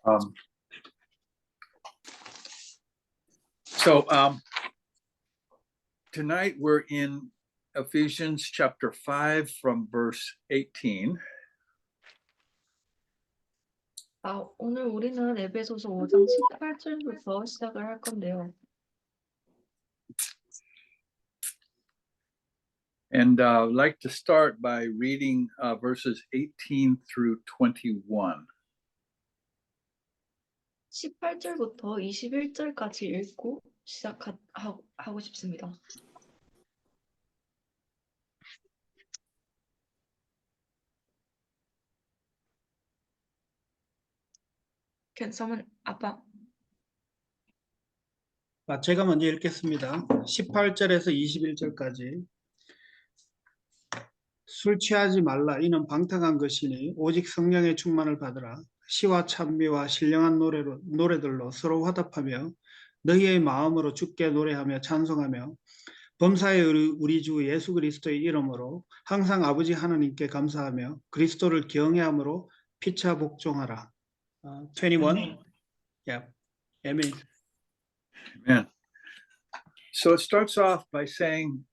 Um, so tonight we're in Ephesians chapter 5 from verse 18. 오늘 우리는 에베소서 5장 18절부터 시작을 할 건데요. And I'd like to start by reading verses 18 through 21. 18절부터 21절까지 읽고 시작하고 싶습니다. Can someone, 아빠? 제가 먼저 읽겠습니다. 18절에서 21절까지. 술 취하지 말라. 이는 방탕한 것이니 오직 성령의 충만을 받으라. 시와 찬미와 신령한 노래들로 서로 화답하며 너희의 마음으로 주께 노래하며 찬송하며 범사의 우리 주 예수 그리스도의 이름으로 항상 아버지 하나님께 감사하며 그리스도를 경외함으로 피차 복종하라. 21. Yeah. Amen. Amen. So it starts off by saying,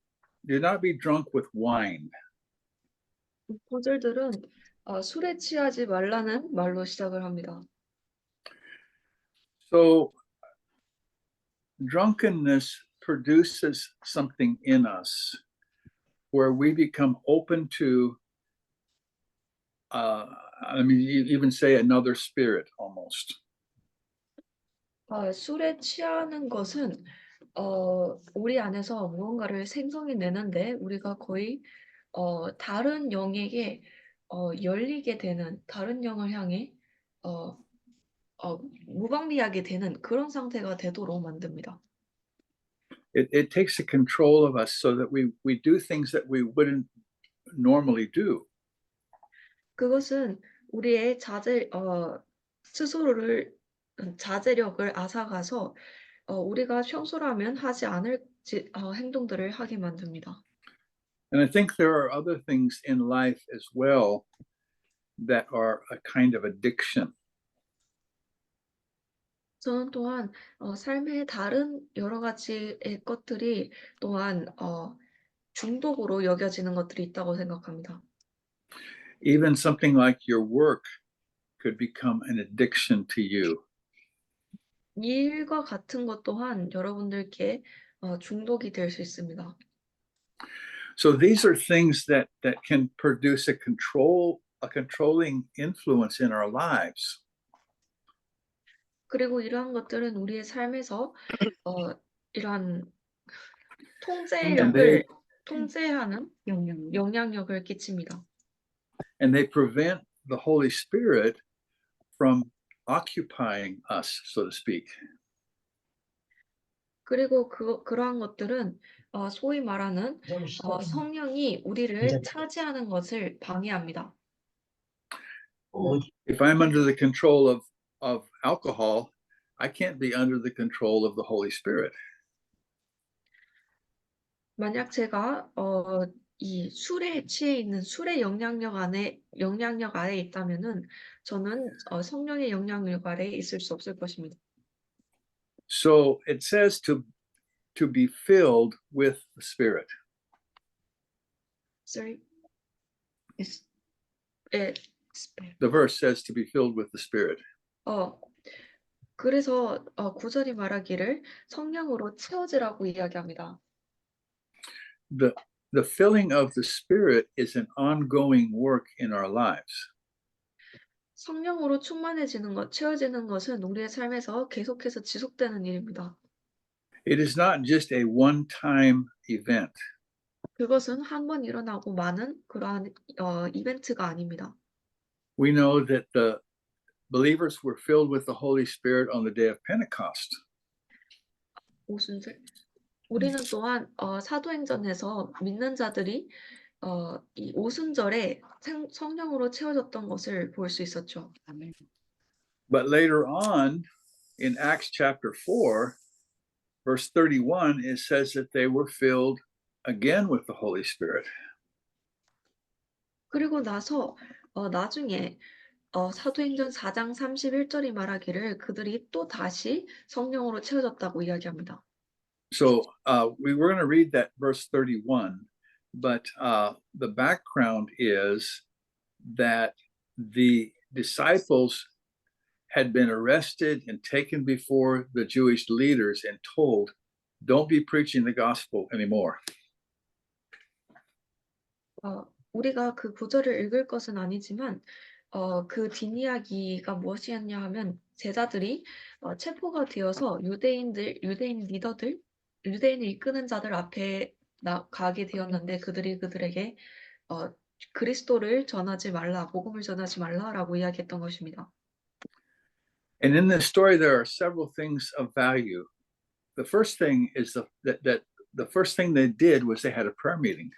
do not be drunk with wine. 구절들은 술에 취하지 말라는 말로 시작을 합니다. So drunkenness produces something in us where we become open to, even say another spirit almost. 술에 취하는 것은 우리 안에서 무언가를 생성해 내는데 우리가 거의 다른 영에게 열리게 되는, 다른 영을 향해 무방비하게 되는 그런 상태가 되도록 만듭니다. It takes the control of us so that we do things that we wouldn't normally do. 그것은 우리의 스스로를 자제력을 앗아가서 우리가 평소라면 하지 않을 행동들을 하게 만듭니다. And I think there are other things in life as well that are a kind of addiction. 저는 또한 삶의 다른 여러 가지의 것들이 또한 중독으로 여겨지는 것들이 있다고 생각합니다. Even something like your work could become an addiction to you. 일과 같은 것 또한 여러분들께 중독이 될 수 있습니다. So these are things that can produce a controlling influence in our lives. 그리고 이러한 것들은 우리의 삶에서 이러한 통제하는 영향력을 끼칩니다. And they prevent the Holy Spirit from occupying us, so to speak. 그리고 그러한 것들은 소위 말하는 성령이 우리를 차지하는 것을 방해합니다. If I'm under the control of alcohol, I can't be under the control of the Holy Spirit. 만약 제가 이 술에 취해 있는 술의 영향력 아래 있다면은 저는 성령의 영향력 아래에 있을 수 없을 것입니다. So it says to be filled with the Spirit. Sorry. The verse says to be filled with the Spirit. 그래서 구절이 말하기를 성령으로 채워지라고 이야기합니다. The filling of the Spirit is an ongoing work in our lives. 성령으로 충만해지는 것, 채워지는 것은 우리의 삶에서 계속해서 지속되는 일입니다. It is not just a one-time event. 그것은 한 번 일어나고 마는 그러한 이벤트가 아닙니다. We know that the believers were filled with the Holy Spirit on the day of Pentecost. 오순절. 우리는 또한 사도행전에서 믿는 자들이 이 오순절에 성령으로 채워졌던 것을 볼 수 있었죠. 아멘. But later on, in Acts chapter 4, verse 31, it says that they were filled again with the Holy Spirit. 그리고 나서 나중에 사도행전 4장 31절이 말하기를 그들이 또 다시 성령으로 채워졌다고 이야기합니다. So we were going to read that verse 31, but the background is that the disciples had been arrested and taken before the Jewish leaders and told, don't be preaching the gospel anymore. 우리가 그 구절을 읽을 것은 아니지만 그 뒷이야기가 무엇이었냐 하면 제자들이 체포가 되어서 유대인 리더들, 유대인을 이끄는 자들 앞에 가게 되었는데 그들이 그들에게 그리스도를 전하지 말라, 복음을 전하지 말라라고 이야기했던 것입니다. And in this story, there are several things of value. The first thing is that the first thing they did was they had a prayer meeting.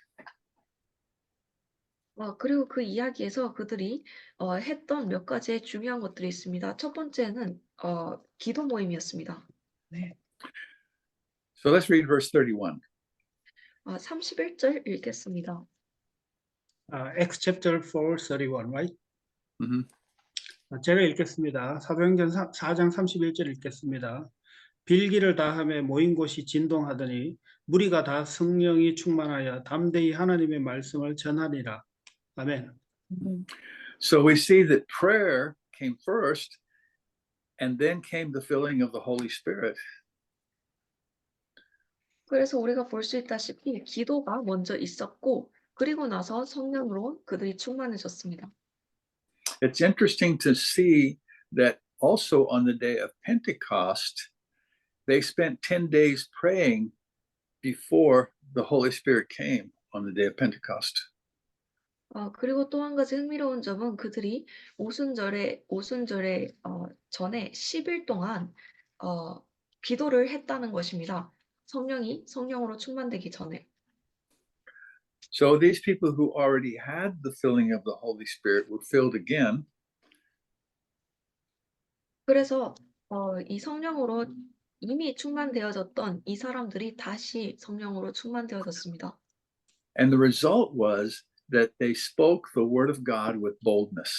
그리고 그 이야기에서 그들이 했던 몇 가지의 중요한 것들이 있습니다. 첫 번째는 기도 모임이었습니다. So let's read verse 31. 31절 읽겠습니다. Acts chapter 4:31, right? Mhm. 제가 읽겠습니다. 사도행전 4장 31절 읽겠습니다. 빌기를 다하며 모인 곳이 진동하더니 무리가 다 성령이 충만하여 담대히 하나님의 말씀을 전하니라. 아멘. So we see that prayer came first, and then came the filling of the Holy Spirit. 그래서 우리가 볼 수 있다시피 기도가 먼저 있었고 그리고 나서 성령으로 그들이 충만해졌습니다. It's interesting to see that also on the day of Pentecost, they spent 10 days praying before the Holy Spirit came on the day of Pentecost. 그리고 또 한 가지 흥미로운 점은 그들이 오순절에 전에 10일 동안 기도를 했다는 것입니다. 성령으로 충만되기 전에. So these people who already had the filling of the Holy Spirit were filled again. 그래서 이 성령으로 이미 충만되어졌던 이 사람들이 다시 성령으로 충만되어졌습니다. And the result was that they spoke the word of God with boldness.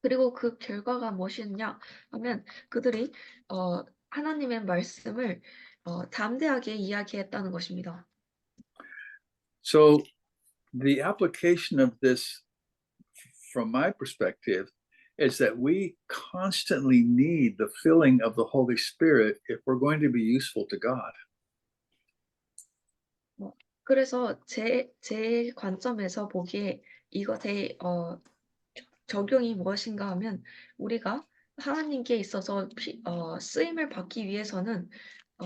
그리고 그 결과가 무엇이었냐 하면 그들이 하나님의 말씀을 담대하게 이야기했다는 것입니다. So the application of this, from my perspective, is that we constantly need the filling of the Holy Spirit if we're going to be useful to God. 그래서 제 관점에서 보기에 이것의 적용이 무엇인가 하면 우리가 하나님께 있어서 쓰임을 받기 위해서는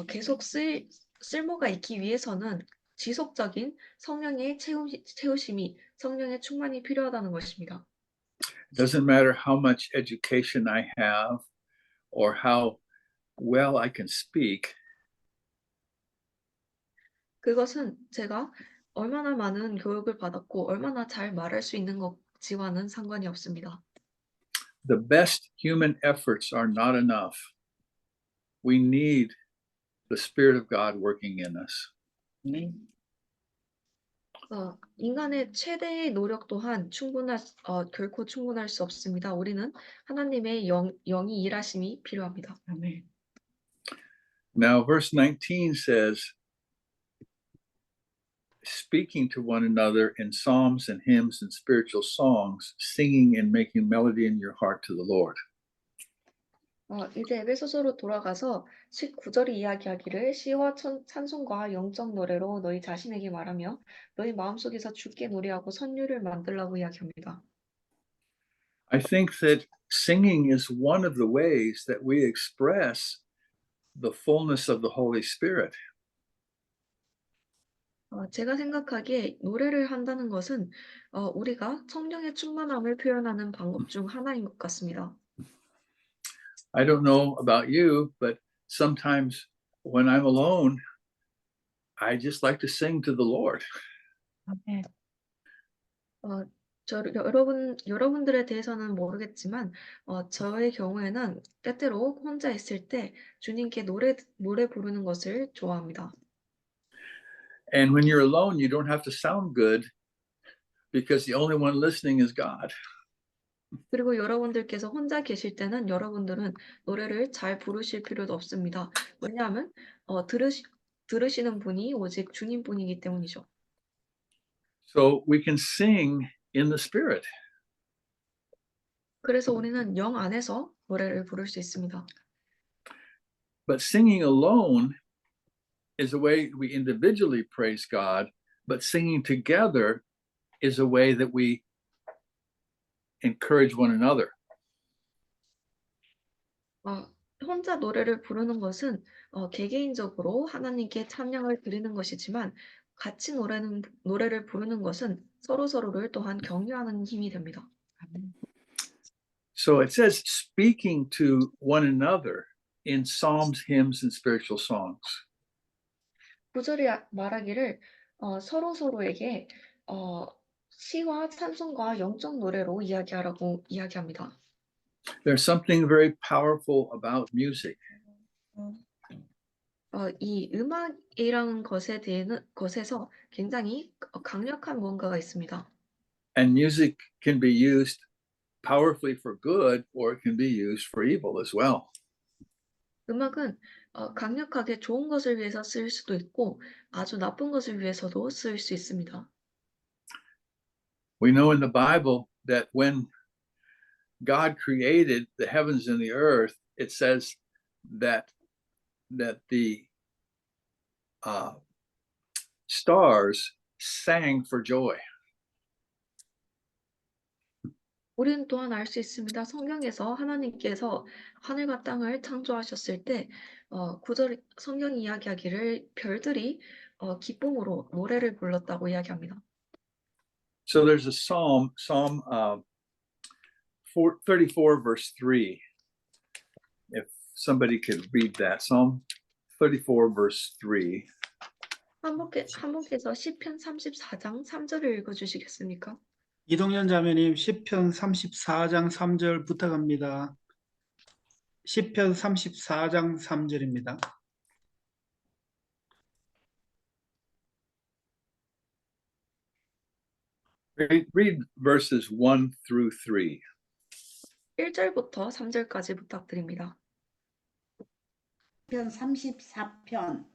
계속 쓸모가 있기 위해서는 지속적인 성령의 채우심이 성령의 충만이 필요하다는 것입니다. It doesn't matter how much education I have or how well I can speak. 그것은 제가 얼마나 많은 교육을 받았고 얼마나 잘 말할 수 있는 것지와는 상관이 없습니다. The best human efforts are not enough. We need the Spirit of God working in us. 인간의 최대의 노력 또한 결코 충분할 수 없습니다. 우리는 하나님의 영이 일하심이 필요합니다. Now, verse 19 says, speaking to one another in psalms and hymns and spiritual songs, singing and making melody in your heart to the Lord. 이제 에베소서로 돌아가서 19절이 이야기하기를 시와 찬송과 영적 노래로 너희 자신에게 말하며 너희 마음속에서 주께 노래하고 선율을 만들라고 이야기합니다. I think that singing is one of the ways that we express the fullness of the Holy Spirit. 제가 생각하기에 노래를 한다는 것은 우리가 성령의 충만함을 표현하는 방법 중 하나인 것 같습니다. I don't know about you, but sometimes when I'm alone, I just like to sing to the Lord. 여러분들에 대해서는 모르겠지만 저의 경우에는 때때로 혼자 있을 때 주님께 노래 부르는 것을 좋아합니다. And when you're alone, you don't have to sound good because the only one listening is God. 그리고 여러분들께서 혼자 계실 때는 여러분들은 노래를 잘 부르실 필요도 없습니다. 왜냐하면 들으시는 분이 오직 주님뿐이기 때문이죠. So we can sing in the Spirit. 그래서 우리는 영 안에서 노래를 부를 수 있습니다. But singing alone is a way we individually praise God, but singing together is a way that we encourage one another. 혼자 노래를 부르는 것은 개개인적으로 하나님께 찬양을 드리는 것이지만 같이 노래를 부르는 것은 서로서로를 또한 격려하는 힘이 됩니다. So it says speaking to one another in psalms, hymns, and spiritual songs. 구절이 말하기를 서로서로에게 시와 찬송과 영적 노래로 이야기하라고 이야기합니다. There's something very powerful about music. 이 음악이라는 것에서 굉장히 강력한 무언가가 있습니다. And music can be used powerfully for good or it can be used for evil as well. 음악은 강력하게 좋은 것을 위해서 쓰일 수도 있고 아주 나쁜 것을 위해서도 쓰일 수 있습니다. We know in the Bible that when God created the heavens and the earth, it says that the stars sang for joy. 우리는 또한 알 수 있습니다. 성경에서 하나님께서 하늘과 땅을 창조하셨을 때 성경이 이야기하기를 별들이 기쁨으로 노래를 불렀다고 이야기합니다. So there's a Psalm 34 verse 3. If somebody could read that, Psalm 34 verse 3. 한 분께서 시편 34장 3절을 읽어주시겠습니까? 이동현 자매님 시편 34장 3절 부탁합니다. 시편 34장 3절입니다. Read verses 1 through 3. 1절부터 3절까지 부탁드립니다. 시편 34편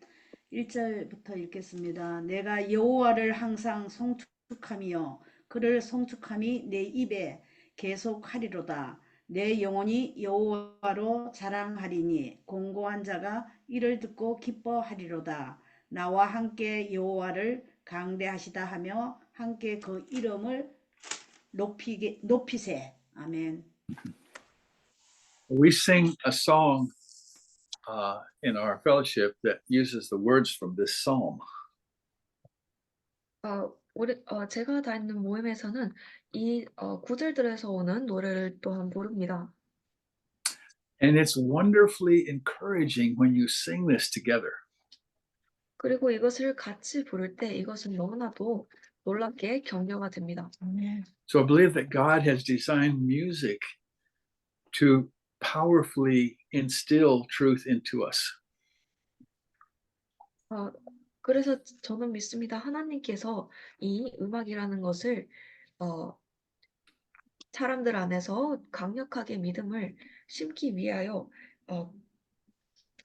1절부터 읽겠습니다. 내가 여호와를 항상 송축하며 그를 송축함이 내 입에 계속하리로다. 내 영혼이 여호와로 자랑하리니 공고한 자가 이를 듣고 기뻐하리로다. 나와 함께 여호와를 강대하시다 하며 함께 그 이름을 높이세. 아멘. We sing a song in our fellowship that uses the words from this psalm. 제가 다니는 모임에서는 이 구절들에서 오는 노래를 또한 부릅니다. And it's wonderfully encouraging when you sing this together. 그리고 이것을 같이 부를 때 이것은 너무나도 놀랍게 격려가 됩니다. So I believe that God has designed music to powerfully instill truth into us. 그래서 저는 믿습니다. 하나님께서 이 음악이라는 것을 사람들 안에서 강력하게 믿음을 심기 위하여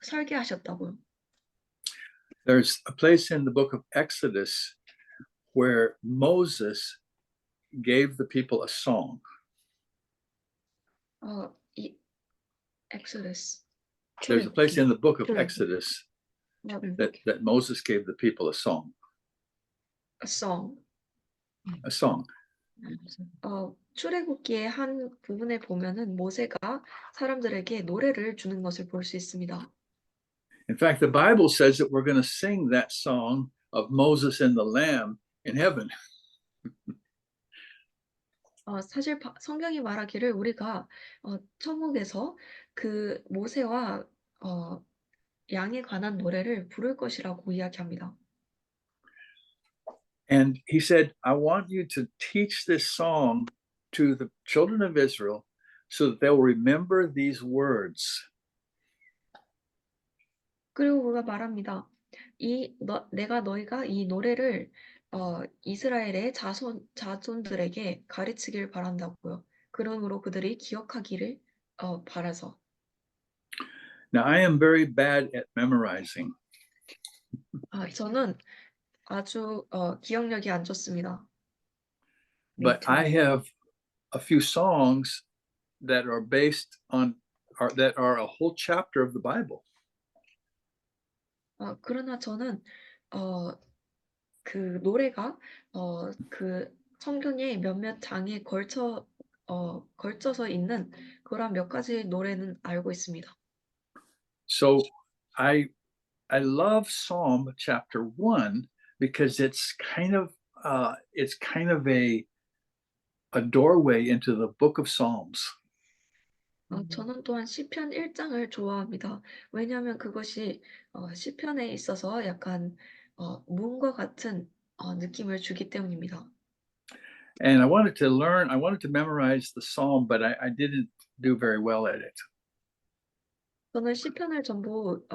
설계하셨다고요. There's a place in the book of Exodus where Moses gave the people a song. 이 Exodus. There's a place in the book of Sure. Exodus that Moses gave the people a song. A song. A song. 출애굽기의 한 부분에 보면은 모세가 사람들에게 노래를 주는 것을 볼 수 있습니다. In fact, the Bible says that we're going to sing that song of Moses and the Lamb in heaven. 사실 성경이 말하기를 우리가 천국에서 그 모세와 양에 관한 노래를 부를 것이라고 이야기합니다. And he said, I want you to teach this song to the children of Israel so that they'll remember these words. 그리고 그가 말합니다. 너희가 이 노래를 이스라엘의 자손들에게 가르치길 바란다고요. 그러므로 그들이 기억하기를 바라서. Now, I am very bad at memorizing, 저는 아주 기억력이 안 좋습니다. but I have a few songs that are based on, that are a whole chapter of the Bible. 그러나 저는 그 노래가 그 성경의 몇몇 장에 걸쳐서 있는 그런 몇 가지 노래는 알고 있습니다. So I love Psalm chapter 1 because it's kind of a doorway into the book of Psalms. 저는 또한 시편 1장을 좋아합니다. 왜냐하면 그것이 시편에 있어서 약간 문과 같은 느낌을 주기 때문입니다. And I wanted to memorize the psalm, but I didn't do very well at it. 저는 시편을 전부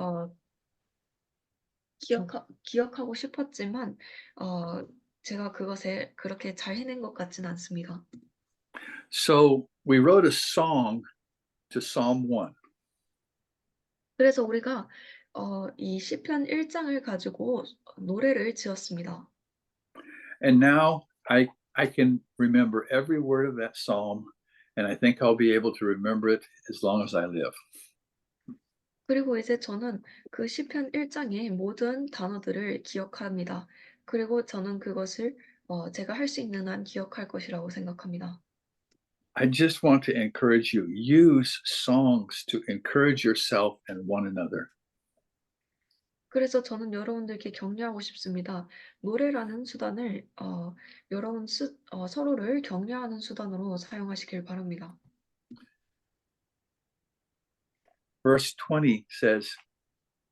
기억하고 싶었지만 제가 그것에 그렇게 잘 해낸 것 같진 않습니다. So we wrote a song to Psalm 1. 그래서 우리가 이 시편 1장을 가지고 노래를 지었습니다. And now I can remember every word of that psalm, and I think I'll be able to remember it as long as I live. 그리고 이제 저는 그 시편 1장의 모든 단어들을 기억합니다. 그리고 저는 그것을 제가 할 수 있는 한 기억할 것이라고 생각합니다. I just want to encourage you, use songs to encourage yourself and one another. 그래서 저는 여러분들께 격려하고 싶습니다. 노래라는 수단을 여러분 서로를 격려하는 수단으로 사용하시길 바랍니다. Verse 20 says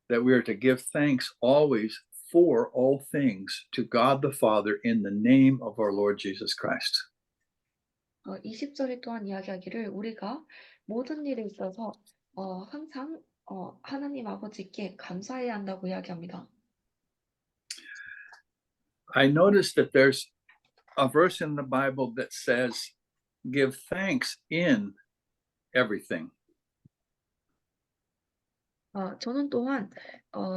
that we are to give thanks always for all things to God the Father in the name of our Lord Jesus Christ. 20절에 또한 이야기하기를 우리가 모든 일에 있어서 항상 하나님 아버지께 감사해야 한다고 이야기합니다. I noticed that there's a verse in the Bible that says, give thanks in everything. 저는 또한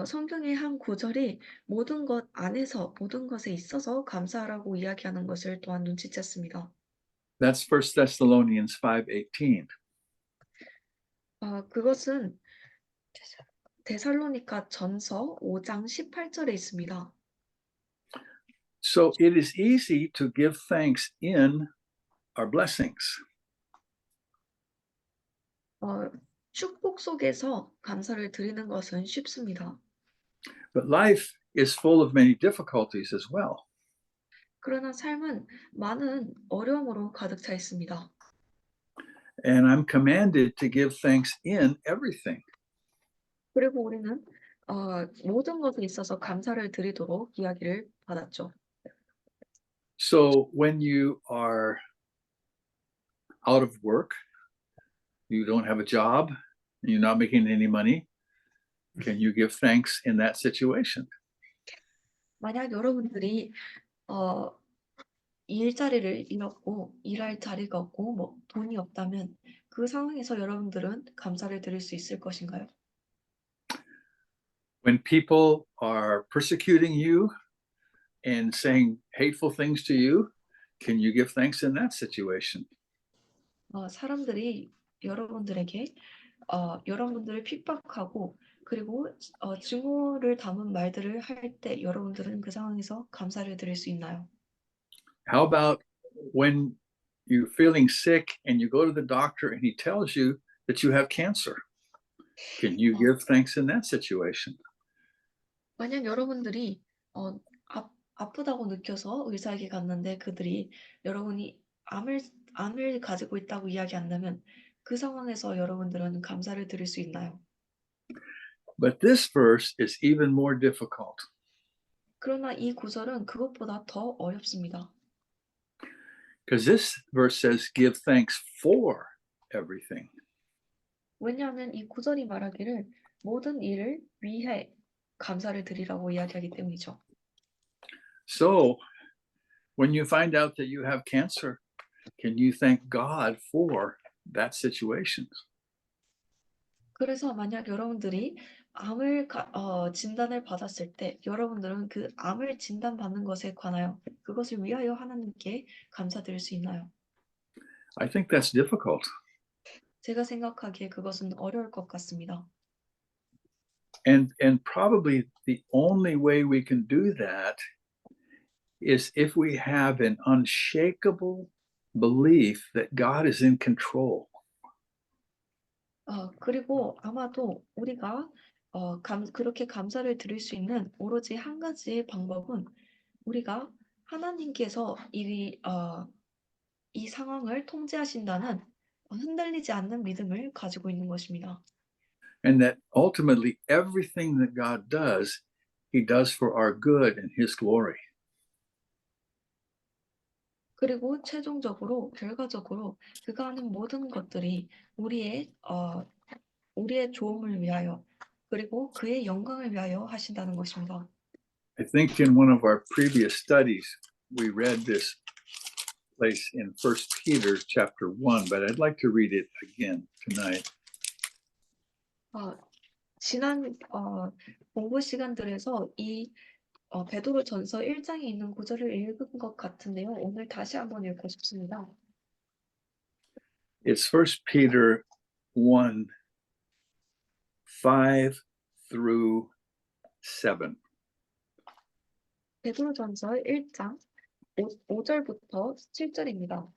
성경의 한 구절이 모든 것 안에서 모든 것에 있어서 감사하라고 이야기하는 것을 또한 눈치챘습니다. That's 1 Thessalonians 5:18. 그것은 데살로니가 전서 5장 18절에 있습니다. So it is easy to give thanks in our blessings. 축복 속에서 감사를 드리는 것은 쉽습니다. But life is full of many difficulties as well. 그러나 삶은 많은 어려움으로 가득 차 있습니다. And I'm commanded to give thanks in everything. 그리고 우리는 모든 것에 있어서 감사를 드리도록 이야기를 받았죠. So when you are out of work, you don't have a job, you're not making any money, can you give thanks in that situation? 만약 여러분들이 일자리를 잃었고 일할 자리가 없고 뭐 돈이 없다면 그 상황에서 여러분들은 감사를 드릴 수 있을 것인가요? When people are persecuting you and saying hateful things to you, can you give thanks in that situation? 사람들이 여러분들에게 여러분들을 핍박하고 그리고 증오를 담은 말들을 할 때 여러분들은 그 상황에서 감사를 드릴 수 있나요? How about when you're feeling sick and you go to the doctor and he tells you that you have cancer? Can you give thanks in that situation? 만약 여러분들이 아프다고 느껴서 의사에게 갔는데 그들이 여러분이 암을 가지고 있다고 이야기한다면 그 상황에서 여러분들은 감사를 드릴 수 있나요? But this verse is even more difficult. 그러나 이 구절은 그것보다 더 어렵습니다. Because this verse says, give thanks for everything. 왜냐하면 이 구절이 말하기를 모든 일을 위해 감사를 드리라고 이야기하기 때문이죠. So when you find out that you have cancer, can you thank God for that situation? 그래서 만약 여러분들이 진단을 받았을 때 여러분들은 그 암을 진단받는 것에 관하여 그것을 위하여 하나님께 감사드릴 수 있나요? I think that's difficult. 제가 생각하기에 그것은 어려울 것 같습니다. And probably the only way we can do that is if we have an unshakable belief that God is in control. 그리고 아마도 우리가 그렇게 감사를 드릴 수 있는 오로지 한 가지의 방법은 우리가 하나님께서 이 상황을 통제하신다는 흔들리지 않는 믿음을 가지고 있는 것입니다. And that ultimately everything that God does, he does for our good and his glory. 그리고 최종적으로 결과적으로 그가 하는 모든 것들이 우리의 좋음을 위하여 그리고 그의 영광을 위하여 하신다는 것입니다. I think in one of our previous studies, we read this place in 1 Peter chapter 1, but I'd like to read it again tonight. 지난 공부 시간들에서 이 베드로전서 1장에 있는 구절을 읽은 것 같은데요. 오늘 다시 한번 읽고 싶습니다. It's 1 Peter 1, 5 through 7. 베드로전서 1장 5절부터 7절입니다.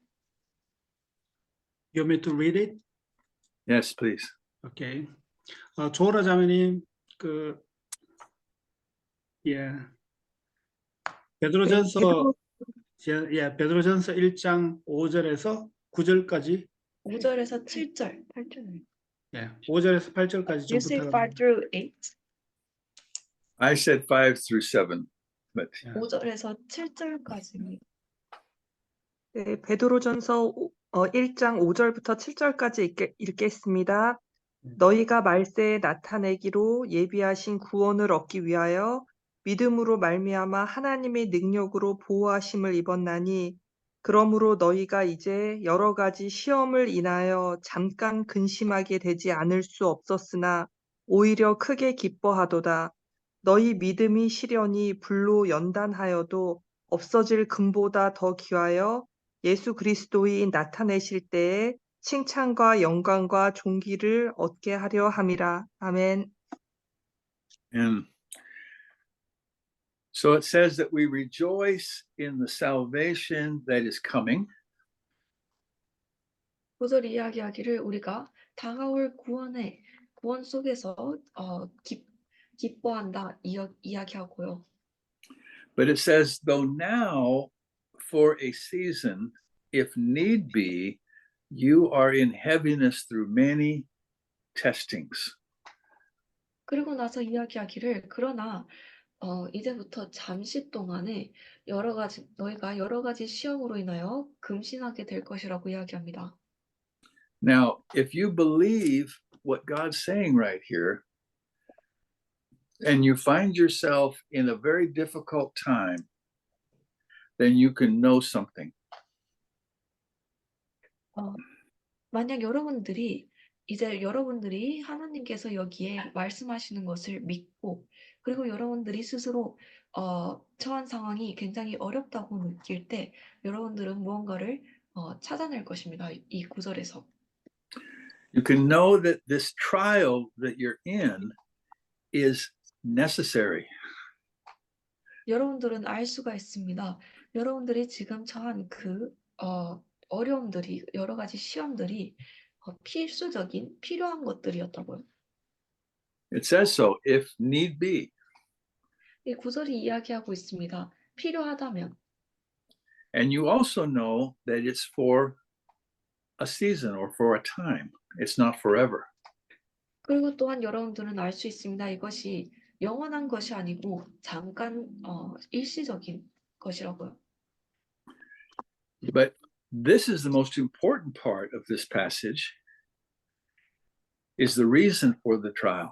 You want me to read it? Yes, please. 오케이. 조라 자매님 베드로전서 베드로전서 1장 5절에서 9절까지 5절에서 7절, 8절. 5절에서 8절까지 You 좀 say 5 부탁합니다. through 8? I said 5 through 7, but 5절에서 7절까지입니다. 네, 베드로전서 1장 5절부터 7절까지 읽겠습니다. 너희가 말세에 나타내기로 예비하신 구원을 얻기 위하여 믿음으로 말미암아 하나님의 능력으로 보호하심을 입었나니 그러므로 너희가 이제 여러 가지 시험을 인하여 잠깐 근심하게 되지 않을 수 없었으나 오히려 크게 기뻐하도다. 너희 믿음이 시련이 불로 연단하여도 없어질 금보다 더 귀하여 예수 그리스도의 나타내실 때에 칭찬과 영광과 존귀를 얻게 하려 함이라. 아멘. and so it says that we rejoice in the salvation that is coming. 9절 이야기하기를 우리가 다가올 구원 속에서 기뻐한다 이야기하고요. But it says, though now for a season, if need be, you are in heaviness through many testings. 그리고 나서 이야기하기를 그러나 이제부터 잠시 동안에 너희가 여러 가지 시험으로 인하여 금신하게 될 것이라고 이야기합니다. Now, if you believe what God's saying right here, and you find yourself in a very difficult time, then you can know something. 만약 여러분들이 하나님께서 여기에 말씀하시는 것을 믿고 그리고 여러분들이 스스로 처한 상황이 굉장히 어렵다고 느낄 때 여러분들은 무언가를 찾아낼 것입니다. 이 구절에서. You can know that this trial that you're in is necessary. 여러분들은 알 수가 있습니다. 여러분들이 지금 처한 그 어려움들이 여러 가지 시험들이 필요한 것들이었다고요. It says so, if need be. 이 구절이 이야기하고 있습니다. 필요하다면. And you also know that it's for a season or for a time. It's not forever. 그리고 또한 여러분들은 알 수 있습니다. 이것이 영원한 것이 아니고 잠깐 일시적인 것이라고요. But this is the most important part of this passage, is the reason for the trial.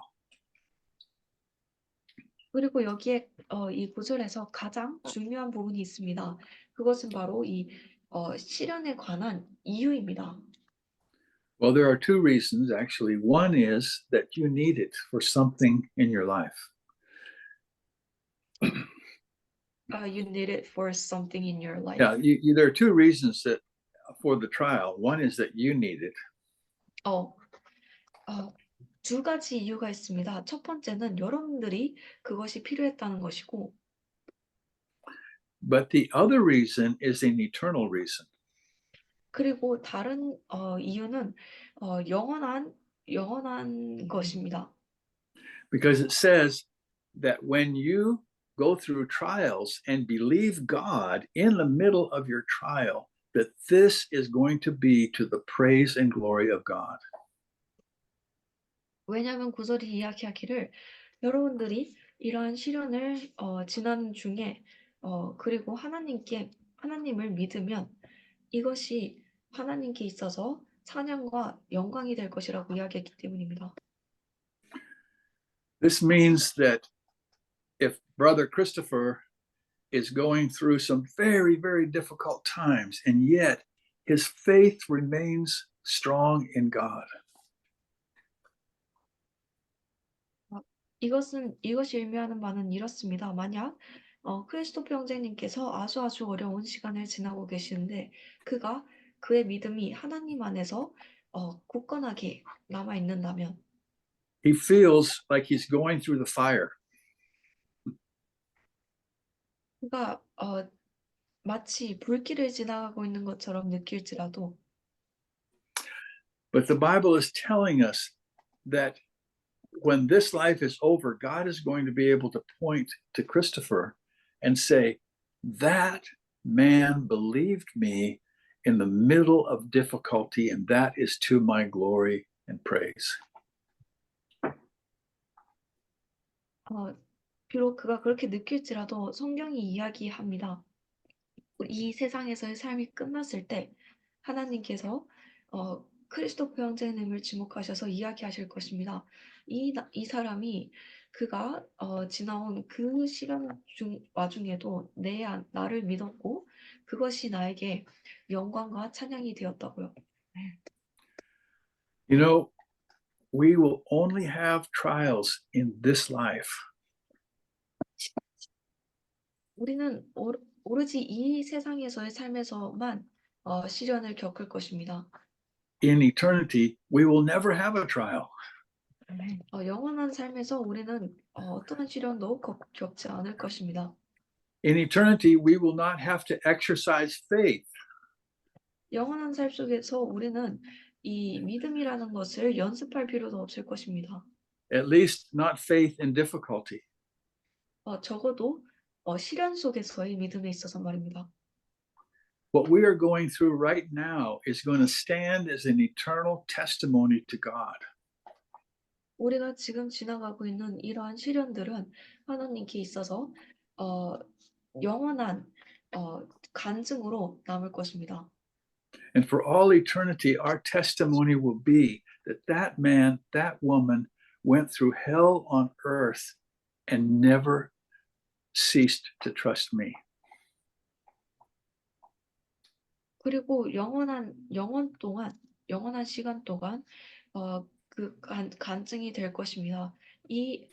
그리고 여기에 이 구절에서 가장 중요한 부분이 있습니다. 그것은 바로 이 시련에 관한 이유입니다. Well, there are two reasons actually. One is that you need it for something in your life. You need it for something in your life. Yeah, there are two reasons that for the trial. One is that you need it. 어, 두 가지 이유가 있습니다. 첫 번째는 여러분들이 그것이 필요했다는 것이고, But the other reason is an eternal reason. 그리고 다른 이유는 영원한 것입니다. Because it says that when you go through trials and believe God in the middle of your trial, that this is going to be to the praise and glory of God. 왜냐하면 구절이 이야기하기를 여러분들이 이러한 시련을 지나는 중에 그리고 하나님을 믿으면 이것이 하나님께 있어서 찬양과 영광이 될 것이라고 이야기했기 때문입니다. This means that if Brother Christopher is going through some very, very difficult times, and yet his faith remains strong in God. 이것이 의미하는 바는 이렇습니다. 만약 크리스토프 형제님께서 아주 어려운 시간을 지나고 계시는데 그의 믿음이 하나님 안에서 굳건하게 남아 있는다면 He feels like he's going through the fire. 그가 마치 불길을 지나가고 있는 것처럼 느낄지라도 But the Bible is telling us that when this life is over, God is going to be able to point to Christopher and say, that man believed me in the middle of difficulty, and that is to my glory and praise. 비록 그가 그렇게 느낄지라도 성경이 이야기합니다. 이 세상에서의 삶이 끝났을 때 하나님께서 크리스토프 형제님을 지목하셔서 이야기하실 것입니다. 이 사람이 그가 지나온 그 시간 와중에도 나를 믿었고 그것이 나에게 영광과 찬양이 되었다고요. You know, we will only have trials in this life. 우리는 오로지 이 세상에서의 삶에서만 시련을 겪을 것입니다. In eternity, we will never have a trial. 영원한 삶에서 우리는 어떠한 시련도 겪지 않을 것입니다. In eternity, we will not have to exercise faith. 영원한 삶 속에서 우리는 이 믿음이라는 것을 연습할 필요도 없을 것입니다. At least not faith in difficulty. 적어도 시련 속에서의 믿음에 있어서 말입니다. What we are going through right now is going to stand as an eternal testimony to God. 우리가 지금 지나가고 있는 이러한 시련들은 하나님께 있어서 영원한 간증으로 남을 것입니다. And for all eternity, our testimony will be that that man, that woman went through hell on earth and never ceased to trust me. 그리고 영원한 시간 동안 그 간증이 될 것입니다. 이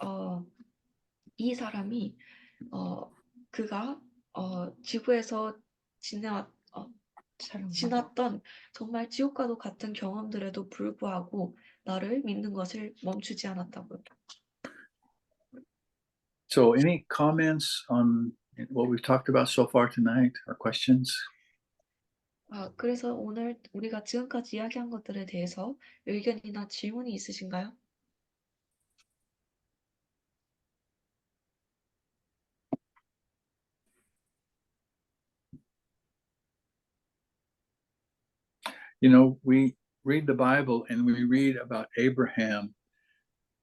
사람이 그가 지구에서 지났던 정말 지옥과도 같은 경험들에도 불구하고 나를 믿는 것을 멈추지 않았다고요. So any comments on what we've talked about so far tonight or questions? 그래서 오늘 우리가 지금까지 이야기한 것들에 대해서 의견이나 질문이 있으신가요? You know, we read the Bible and we read about Abraham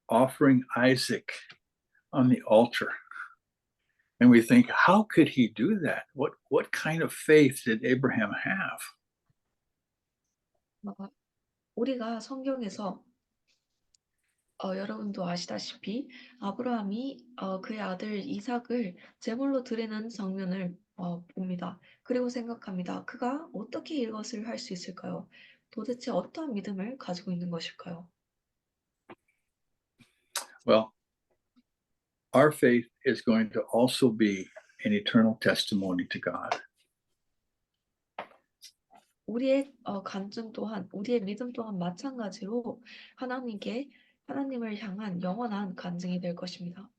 offering Isaac on the altar. And we think, how could he do that? What kind of faith did Abraham have? 우리가 성경에서 여러분도 아시다시피 아브라함이 그의 아들 이삭을 제물로 드리는 장면을 봅니다. 그리고 생각합니다. 그가 어떻게 이것을 할 수 있을까요? 도대체 어떠한 믿음을 가지고 있는 것일까요? Well, our faith is going to also be an eternal testimony to God. 우리의 간증 또한, 우리의 믿음 또한 마찬가지로 하나님을 향한 영원한 간증이 될 것입니다.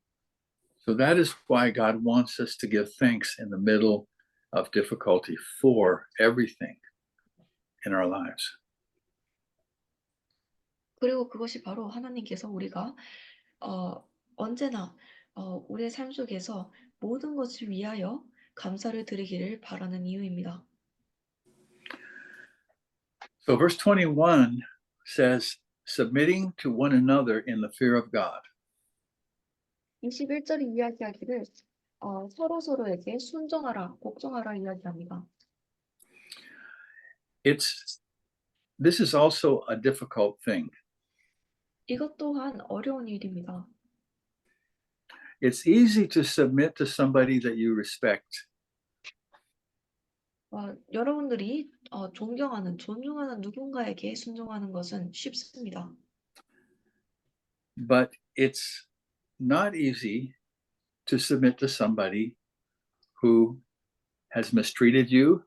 So that is why God wants us to give thanks in the middle of difficulty for everything in our lives. 그리고 그것이 바로 하나님께서 우리가 언제나 우리의 삶 속에서 모든 것을 위하여 감사를 드리기를 바라는 이유입니다. So verse 21 says, submitting to one another in the fear of God. 21절이 이야기하기를 서로서로에게 순종하라, 복종하라 이야기합니다. This is also a difficult thing. 이것 또한 어려운 일입니다. It's easy to submit to somebody that you respect. 여러분들이 존중하는 누군가에게 순종하는 것은 쉽습니다. But it's not easy to submit to somebody who has mistreated you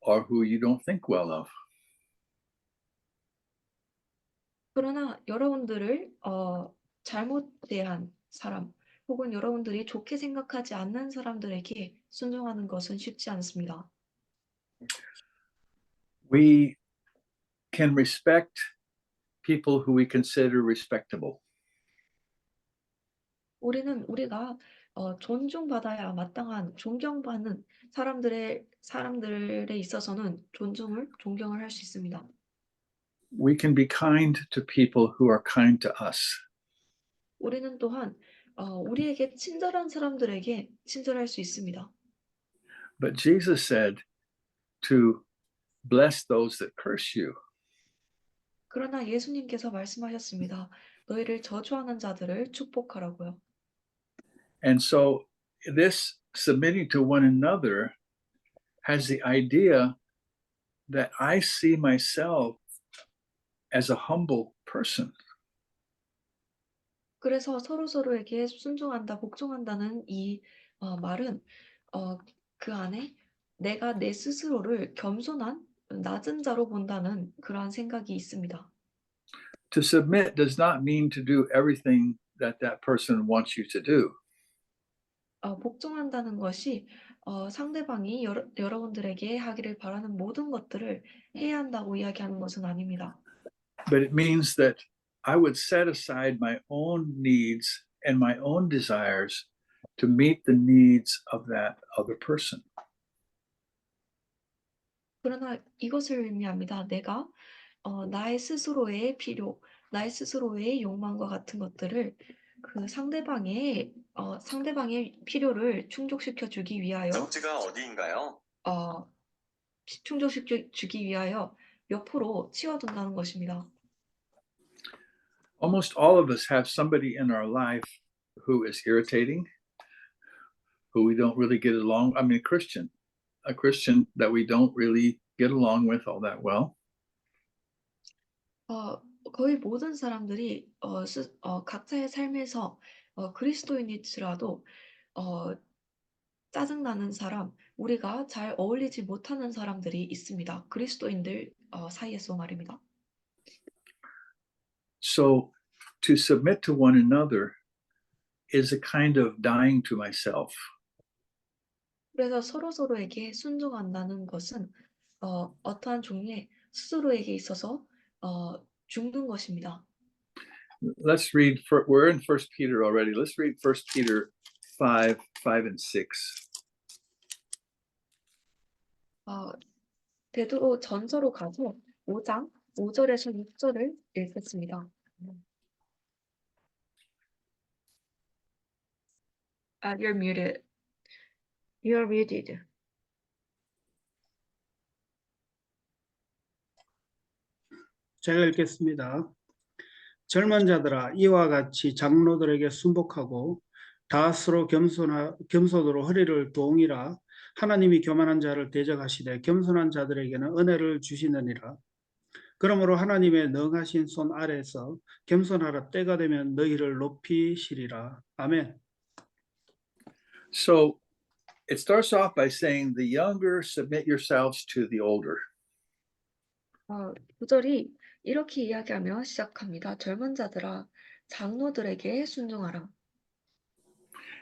or who you don't think well of. 그러나 여러분들을 잘못 대한 사람 혹은 여러분들이 좋게 생각하지 않는 사람들에게 순종하는 것은 쉽지 않습니다. We can respect people who we consider respectable. 우리가 존중받아야 마땅한 존경받는 사람들에 있어서는 존경을 할 수 있습니다. We can be kind to people who are kind to us. 우리는 또한 우리에게 친절한 사람들에게 친절할 수 있습니다. But Jesus said to bless those that curse you. 그러나 예수님께서 말씀하셨습니다. 너희를 저주하는 자들을 축복하라고요. And so this submitting to one another has the idea that I see myself as a humble person. 그래서 서로에게 순종한다, 복종한다는 이 말은 그 안에 내가 내 스스로를 겸손한 낮은 자로 본다는 그러한 생각이 있습니다. To submit does not mean to do everything that that person wants you to do. 복종한다는 것이 상대방이 여러분들에게 하기를 바라는 모든 것들을 해야 한다고 이야기하는 것은 아닙니다. But it means that I would set aside my own needs and my own desires to meet the needs of that other person. 그러나 이것을 의미합니다. 내가 나의 스스로의 필요, 나의 스스로의 욕망과 같은 것들을 그 상대방의 필요를 충족시켜 주기 위하여 목적지가 어디인가요? 충족시켜 주기 위하여 옆으로 치워둔다는 것입니다. Almost all of us have somebody in our life who is irritating, who we don't really get along. I mean, a Christian that we don't really get along with all that well. 거의 모든 사람들이 각자의 삶에서 그리스도인일지라도 짜증나는 사람, 우리가 잘 어울리지 못하는 사람들이 있습니다. 그리스도인들 사이에서 말입니다. So to submit to one another is a kind of dying to myself. 그래서 서로에게 순종한다는 것은 어떠한 종류의 스스로에게 있어서 죽는 것입니다. Let's read, we're in 1 Peter already. Let's read 1 Peter 5 and 6. 베드로 전서로 가서 5장 5절에서 6절을 읽겠습니다. You're muted. You're muted. 제가 읽겠습니다. 젊은 자들아 이와 같이 장로들에게 순복하고 다 스스로 겸손으로 허리를 동이라 하나님이 교만한 자를 대적하시되 겸손한 자들에게는 은혜를 주시느니라. 그러므로 하나님의 능하신 손 아래에서 겸손하라. 때가 되면 너희를 높이시리라. 아멘. So it starts off by saying, the younger submit yourselves to the older. 9절이 이렇게 이야기하며 시작합니다. 젊은 자들아, 장로들에게 순종하라.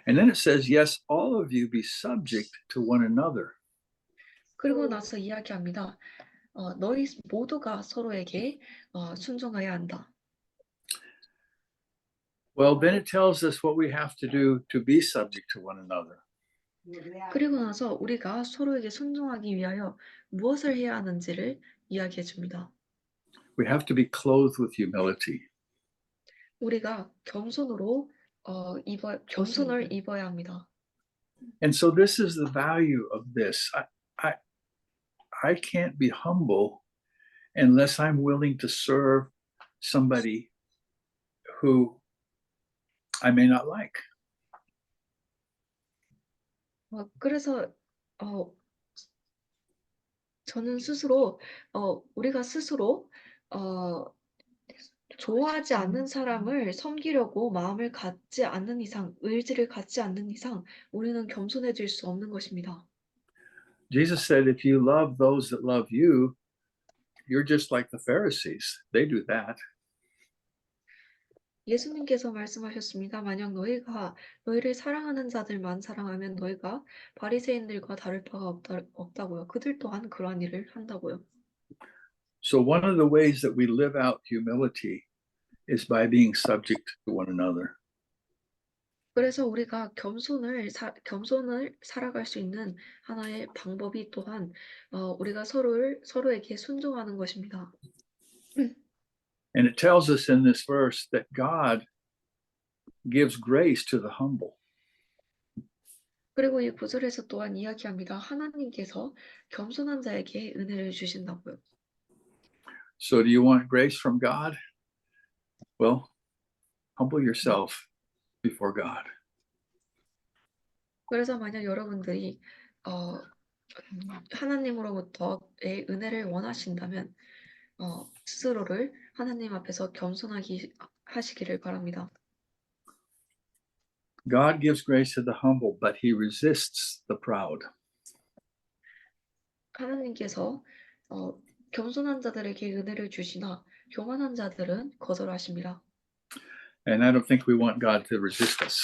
And then it says, yes, all of you be subject to one another. 그리고 나서 이야기합니다. 너희 모두가 서로에게 순종해야 한다. Well, then it tells us what we have to do to be subject to one another. 그리고 나서 우리가 서로에게 순종하기 위하여 무엇을 해야 하는지를 이야기해 줍니다. We have to be clothed with humility. 우리가 겸손을 입어야 합니다. And so this is the value of this. I can't be humble unless I'm willing to serve somebody who I may not like. 그래서 저는 스스로 우리가 스스로 좋아하지 않는 사람을 섬기려고 마음을 갖지 않는 이상, 의지를 갖지 않는 이상 우리는 겸손해질 수 없는 것입니다. Jesus said, if you love those that love you, you're just like the Pharisees. They do that. 예수님께서 말씀하셨습니다. 만약 너희가 너희를 사랑하는 자들만 사랑하면 너희가 바리새인들과 다를 바가 없다고요. 그들 또한 그러한 일을 한다고요. So one of the ways that we live out humility is by being subject to one another. 그래서 우리가 겸손을 살아갈 수 있는 하나의 방법이 또한 우리가 서로에게 순종하는 것입니다. And it tells us in this verse that God gives grace to the humble. 그리고 이 구절에서 또한 이야기합니다. 하나님께서 겸손한 자에게 은혜를 주신다고요. So do you want grace from God? Well, humble yourself before God. 그래서 만약 여러분들이 하나님으로부터의 은혜를 원하신다면 스스로를 하나님 앞에서 하시기를 바랍니다. God gives grace to the humble, but he resists the proud. 하나님께서 겸손한 자들에게 은혜를 주시나 교만한 자들은 거절하십니다. And I don't think we want God to resist us.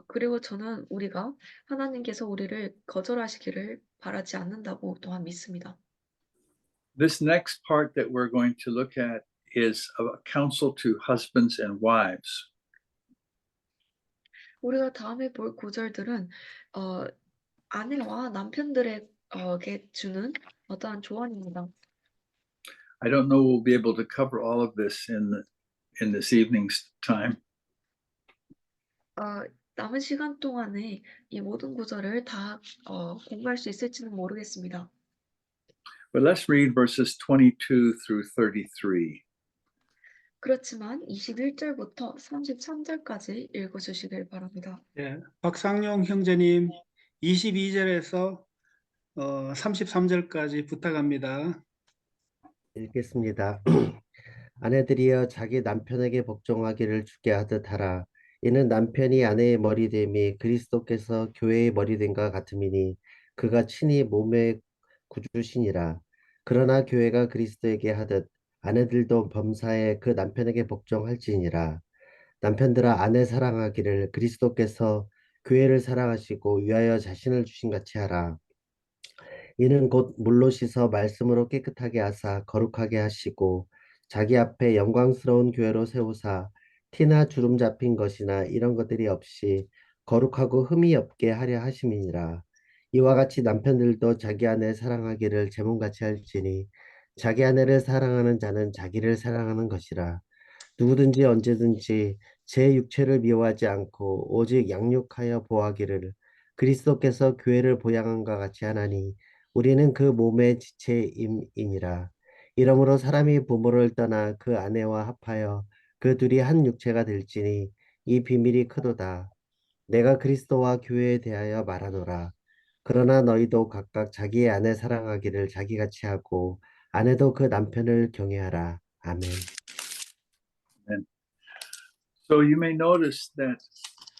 그리고 저는 우리가 하나님께서 우리를 거절하시기를 바라지 않는다고 또한 믿습니다. This next part that we're going to look at is a counsel to husbands and wives. 우리가 다음에 볼 구절들은 아내와 남편들에게 주는 어떠한 조언입니다. I don't know we'll be able to cover all of this in this evening's time. 남은 시간 동안에 이 모든 구절을 다 공부할 수 있을지는 모르겠습니다. But let's read verses 22 through 33. 그렇지만 21절부터 33절까지 읽어주시길 바랍니다. 예, 박상용 형제님 22절에서 33절까지 부탁합니다. 읽겠습니다. 아내들이여 자기 남편에게 복종하기를 주께 하듯 하라. 이는 남편이 아내의 머리됨이 그리스도께서 교회의 머리됨과 같음이니 그가 친히 몸의 구주시니라. 그러나 교회가 그리스도에게 하듯 아내들도 범사에 그 남편에게 복종할지니라. 남편들아 아내 사랑하기를 그리스도께서 교회를 사랑하시고 위하여 자신을 주신 같이 하라. 이는 곧 물로 씻어 말씀으로 깨끗하게 하사 거룩하게 하시고 자기 앞에 영광스러운 교회로 세우사 티나 주름 잡힌 것이나 이런 것들이 없이 거룩하고 흠이 없게 하려 하심이니라. 이와 같이 남편들도 자기 아내 사랑하기를 제 몸같이 할지니 자기 아내를 사랑하는 자는 자기를 사랑하는 것이라. 누구든지 언제든지 제 육체를 미워하지 않고 오직 양육하여 보호하기를 그리스도께서 교회를 보양함과 같이 하나니 우리는 그 몸의 지체임이니라. 이러므로 사람이 부모를 떠나 그 아내와 합하여 그 둘이 한 육체가 될지니 이 비밀이 크도다. 내가 그리스도와 교회에 대하여 말하노라. 그러나 너희도 각각 자기의 아내 사랑하기를 자기같이 하고 아내도 그 남편을 경외하라. 아멘. And so you may notice that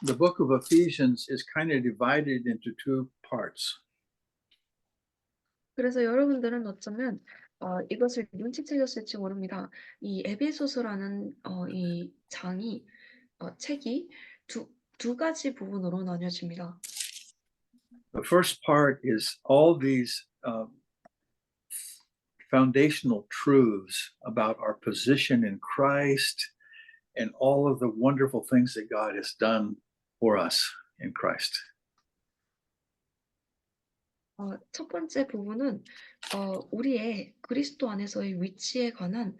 the book of Ephesians is kind of divided into two parts. 그래서 여러분들은 어쩌면 이것을 눈치채셨을지 모릅니다. 이 에베소서라는 이 장이 책이 두 가지 부분으로 나뉘어집니다. The first part is all these foundational truths about our position in Christ and all of the wonderful things that God has done for us in Christ. 첫 번째 부분은 우리의 그리스도 안에서의 위치에 관한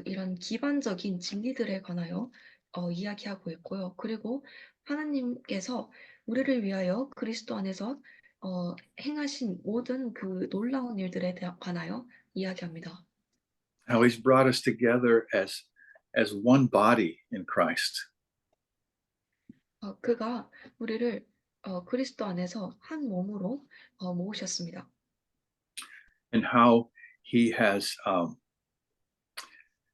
이런 기반적인 진리들에 관하여 이야기하고 있고요. 그리고 하나님께서 우리를 위하여 그리스도 안에서 행하신 모든 그 놀라운 일들에 관하여 이야기합니다. How he's brought us together as one body in Christ. 그가 우리를 그리스도 안에서 한 몸으로 모으셨습니다. And how he has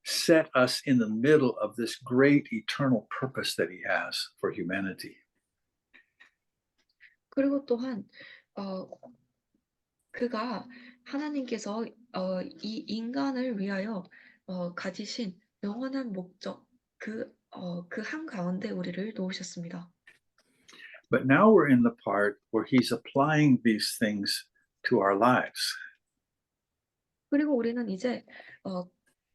set us in the middle of this great eternal purpose that he has for humanity. 그리고 또한 그가 하나님께서 이 인간을 위하여 가지신 영원한 목적 그 한 가운데 우리를 놓으셨습니다. But now we're in the part where he's applying these things to our lives. 그리고 우리는 이제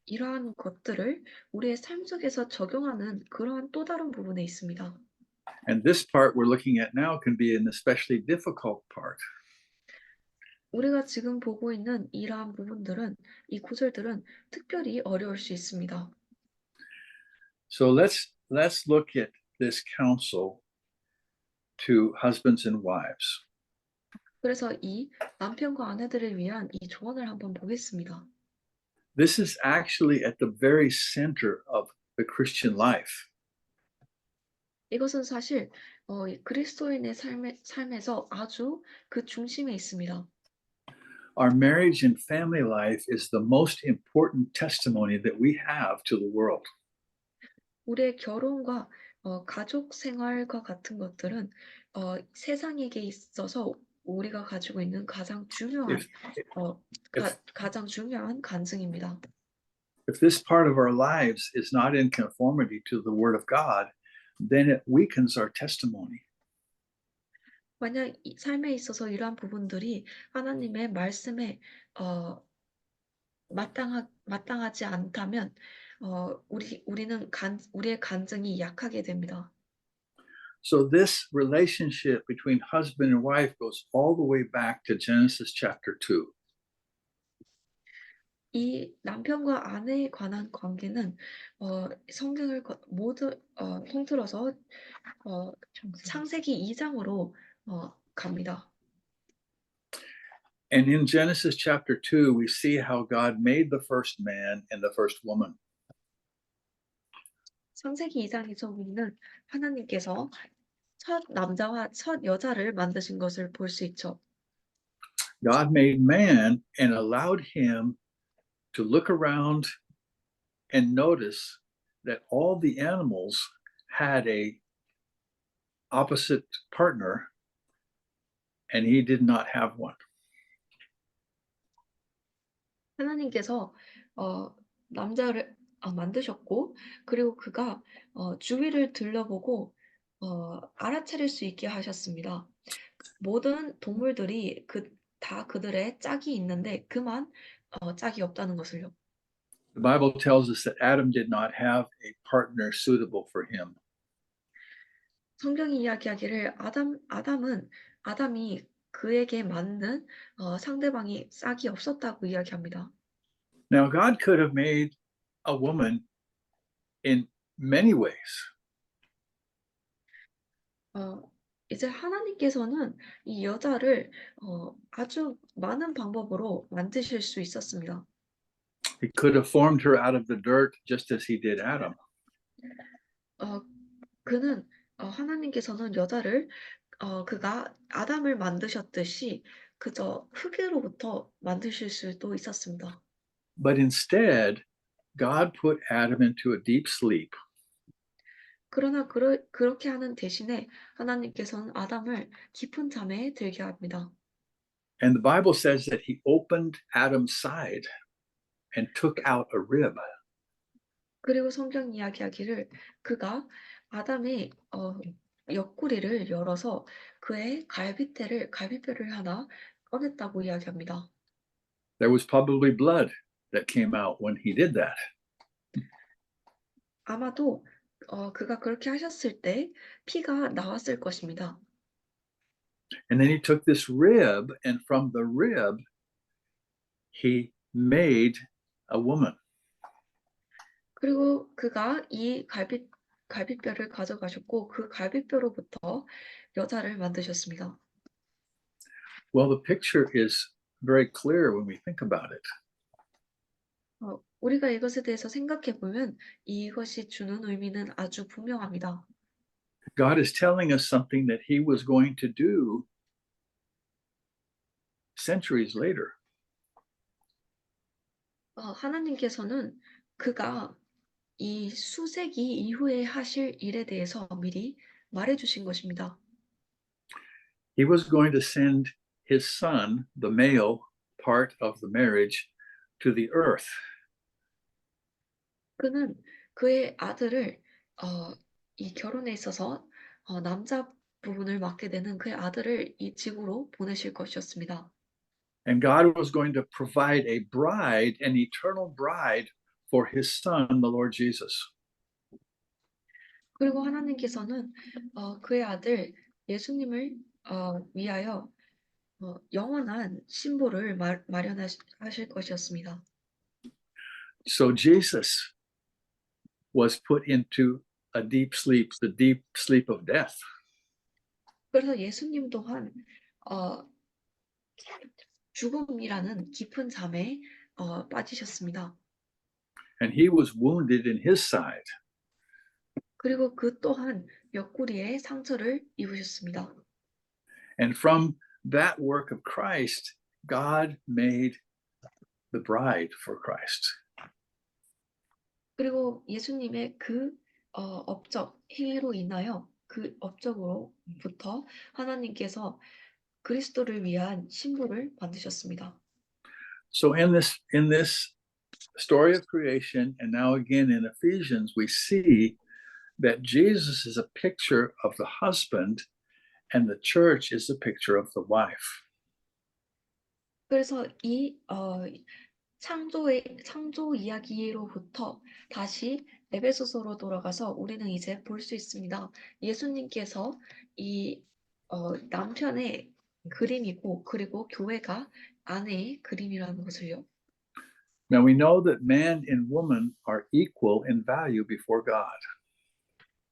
이러한 것들을 우리의 삶 속에서 적용하는 그러한 또 다른 부분에 있습니다. And this part we're looking at now can be an especially difficult part. 우리가 지금 보고 있는 이러한 부분들은 이 구절들은 특별히 어려울 수 있습니다. So let's look at this counsel to husbands and wives. 그래서 이 남편과 아내들을 위한 이 조언을 한번 보겠습니다. This is actually at the very center of the Christian life. 이것은 사실 그리스도인의 삶에서 아주 그 중심에 있습니다. Our marriage and family life is the most important testimony that we have to the world. 우리의 결혼과 가족 생활과 같은 것들은 세상에게 있어서 우리가 가지고 있는 가장 중요한 가장 중요한 간증입니다. If this part of our lives is not in conformity to the Word of God, then it weakens our testimony. 만약 이 삶에 있어서 이러한 부분들이 하나님의 말씀에 마땅하지 않다면 우리의 간증이 약하게 됩니다. So this relationship between husband and wife goes all the way back to Genesis chapter 2. 이 남편과 아내에 관한 관계는 성경을 모두 통틀어서 창세기 2장으로 갑니다. And in Genesis chapter 2, we see how God made the first man and the first woman. 창세기 2장에서 우리는 하나님께서 첫 남자와 첫 여자를 만드신 것을 볼 수 있죠. God made man and allowed him to look around and notice that all the animals had a opposite partner and he did not have one. 하나님께서 남자를 만드셨고 그리고 그가 주위를 둘러보고 알아차릴 수 있게 하셨습니다. 모든 동물들이 다 그들의 짝이 있는데 그만 짝이 없다는 것을요. The Bible tells us that Adam did not have a partner suitable for him. 성경이 이야기하기를 아담이 그에게 맞는 상대방이 짝이 없었다고 이야기합니다. Now, God could have made a woman in many ways. 이제 하나님께서는 이 여자를 아주 많은 방법으로 만드실 수 있었습니다. He could have formed her out of the dirt just as he did Adam. 그는 하나님께서는 여자를 그가 아담을 만드셨듯이 그저 흙으로부터 만드실 수도 있었습니다. But instead, God put Adam into a deep sleep. 그러나 그렇게 하는 대신에 하나님께서는 아담을 깊은 잠에 들게 합니다. And the Bible says that he opened Adam's side and took out a rib. 그리고 성경 이야기하기를 그가 아담의 옆구리를 열어서 그의 갈비뼈를 하나 꺼냈다고 이야기합니다. There was probably blood that came out when he did that. 아마도 그가 그렇게 하셨을 때 피가 나왔을 것입니다. And then he took this rib, and from the rib, he made a woman. 그리고 그가 이 갈비뼈를 가져가셨고 그 갈비뼈로부터 여자를 만드셨습니다. Well, the picture is very clear when we think about it. 우리가 이것에 대해서 생각해 보면 이것이 주는 의미는 아주 분명합니다. God is telling us something that he was going to do centuries later. 하나님께서는 그가 이 수세기 이후에 하실 일에 대해서 미리 말해 주신 것입니다. He was going to send his son, the male part of the marriage, to the earth. 그는 그의 아들을 이 결혼에 있어서 남자 부분을 맡게 되는 그의 아들을 이 지구로 보내실 것이었습니다. And God was going to provide a bride, an eternal bride, for his son, the Lord Jesus. 그리고 하나님께서는 그의 아들 예수님을 위하여 영원한 신부를 마련하실 것이었습니다. So Jesus was put into a deep sleep, the deep sleep of death. 그래서 예수님 또한 죽음이라는 깊은 잠에 빠지셨습니다. And he was wounded in his side. 그리고 그 또한 옆구리에 상처를 입으셨습니다. And from that work of Christ, God made the bride for Christ. 그리고 예수님의 그 업적 행위로 인하여 그 업적으로부터 하나님께서 그리스도를 위한 신부를 만드셨습니다. So in this story of creation, and now again in Ephesians, we see that Jesus is a picture of the husband and the church is a picture of the wife. 그래서 이 창조 이야기로부터 다시 에베소서로 돌아가서 우리는 이제 볼 수 있습니다. 예수님께서 이 남편의 그림이고 그리고 교회가 아내의 그림이라는 것을요. Now we know that man and woman are equal in value before God.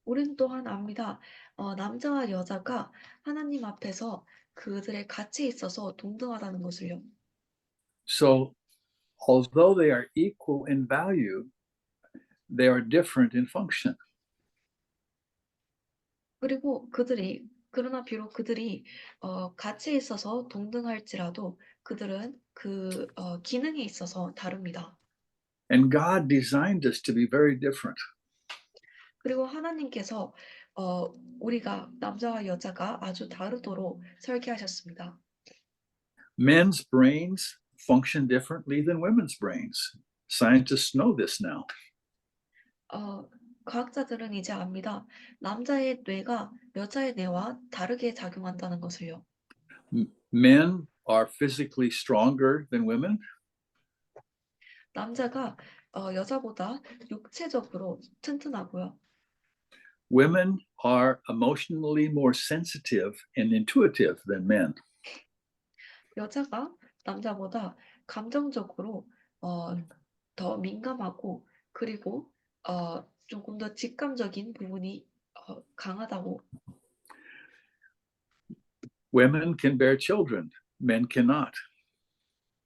우리는 또한 압니다. 남자와 여자가 하나님 앞에서 그들의 가치에 있어서 동등하다는 것을요. So although they are equal in value, they are different in function. 그리고 그러나 비록 그들이 가치에 있어서 동등할지라도 그들은 그 기능에 있어서 다릅니다. And God designed us to be very different. 그리고 하나님께서 우리가 남자와 여자가 아주 다르도록 설계하셨습니다. Men's brains function differently than women's brains. Scientists know this now. 과학자들은 이제 압니다. 남자의 뇌가 여자의 뇌와 다르게 작용한다는 것을요. Men are physically stronger than women. 남자가 여자보다 육체적으로 튼튼하고요. Women are emotionally more sensitive and intuitive than men. 여자가 남자보다 감정적으로 더 민감하고 그리고 조금 더 직감적인 부분이 강하다고. Women can bear children, men cannot.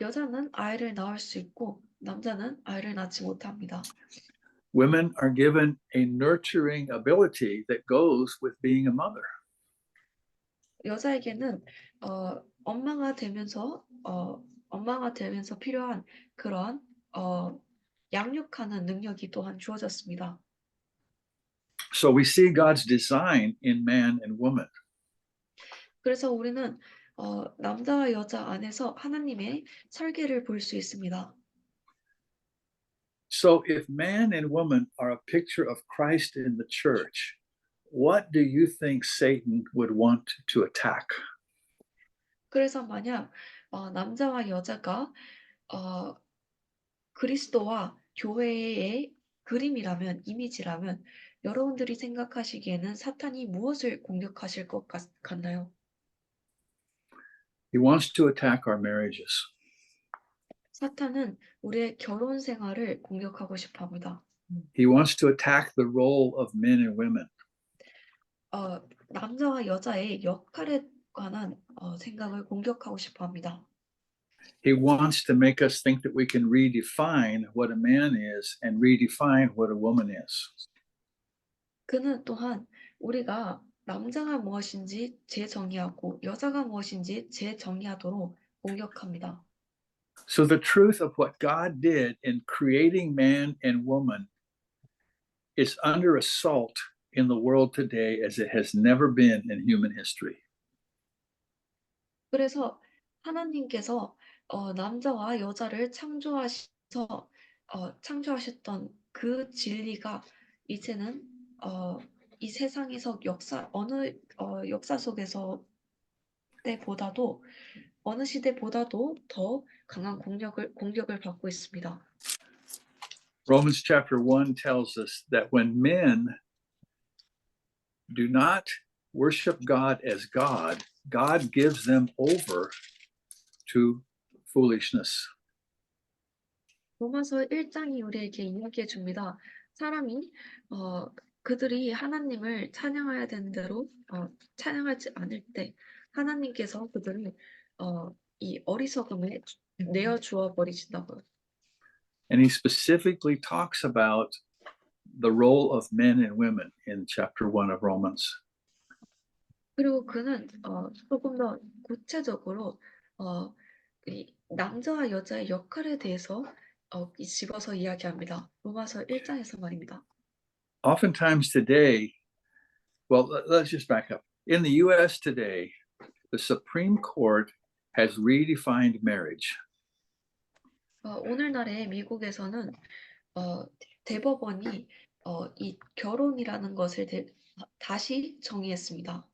여자는 아이를 낳을 수 있고 남자는 아이를 낳지 못합니다. women are given a nurturing ability that goes with being a mother. 여자에게는 엄마가 되면서 필요한 그런 양육하는 능력이 또한 주어졌습니다. So we see God's design in man and woman. 그래서 우리는 남자와 여자 안에서 하나님의 설계를 볼 수 있습니다. So if man and woman are a picture of Christ in the church, what do you think Satan would want to attack? 그래서 만약 남자와 여자가 그리스도와 교회의 그림이라면, 이미지라면 여러분들이 생각하시기에는 사탄이 무엇을 공격하실 것 같나요? He wants to attack our marriages. 사탄은 우리의 결혼 생활을 공격하고 싶어 합니다. He wants to attack the role of men and women. 남자와 여자의 역할에 관한 생각을 공격하고 싶어 합니다. He wants to make us think that we can redefine what a man is and redefine what a woman is. 그는 또한 우리가 남자가 무엇인지 재정의하고 여자가 무엇인지 재정의하도록 공격합니다. So the truth of what God did in creating man and woman is under assault in the world today as it has never been in human history. 그래서 하나님께서 남자와 여자를 창조하셨던 그 진리가 이제는 이 세상에서 역사 속에서 때보다도 어느 시대보다도 더 강한 공격을 받고 있습니다. Romans chapter 1 tells us that when men do not worship God as God, God gives them over to foolishness. 로마서 1장이 우리에게 이야기해 줍니다. 사람이 그들이 하나님을 찬양해야 되는 대로 찬양하지 않을 때 하나님께서 그들을 이 어리석음에 내어 주어 버리신다고요. And he specifically talks about the role of men and women in chapter 1 of Romans. 그리고 그는 조금 더 구체적으로 이 남자와 여자의 역할에 대해서 집어서 이야기합니다. 로마서 1장에서 말입니다. Oftentimes today, well, let's just back up. In the US today, the Supreme Court has redefined marriage. 오늘날의 미국에서는 대법원이 이 결혼이라는 것을 다시 정의했습니다.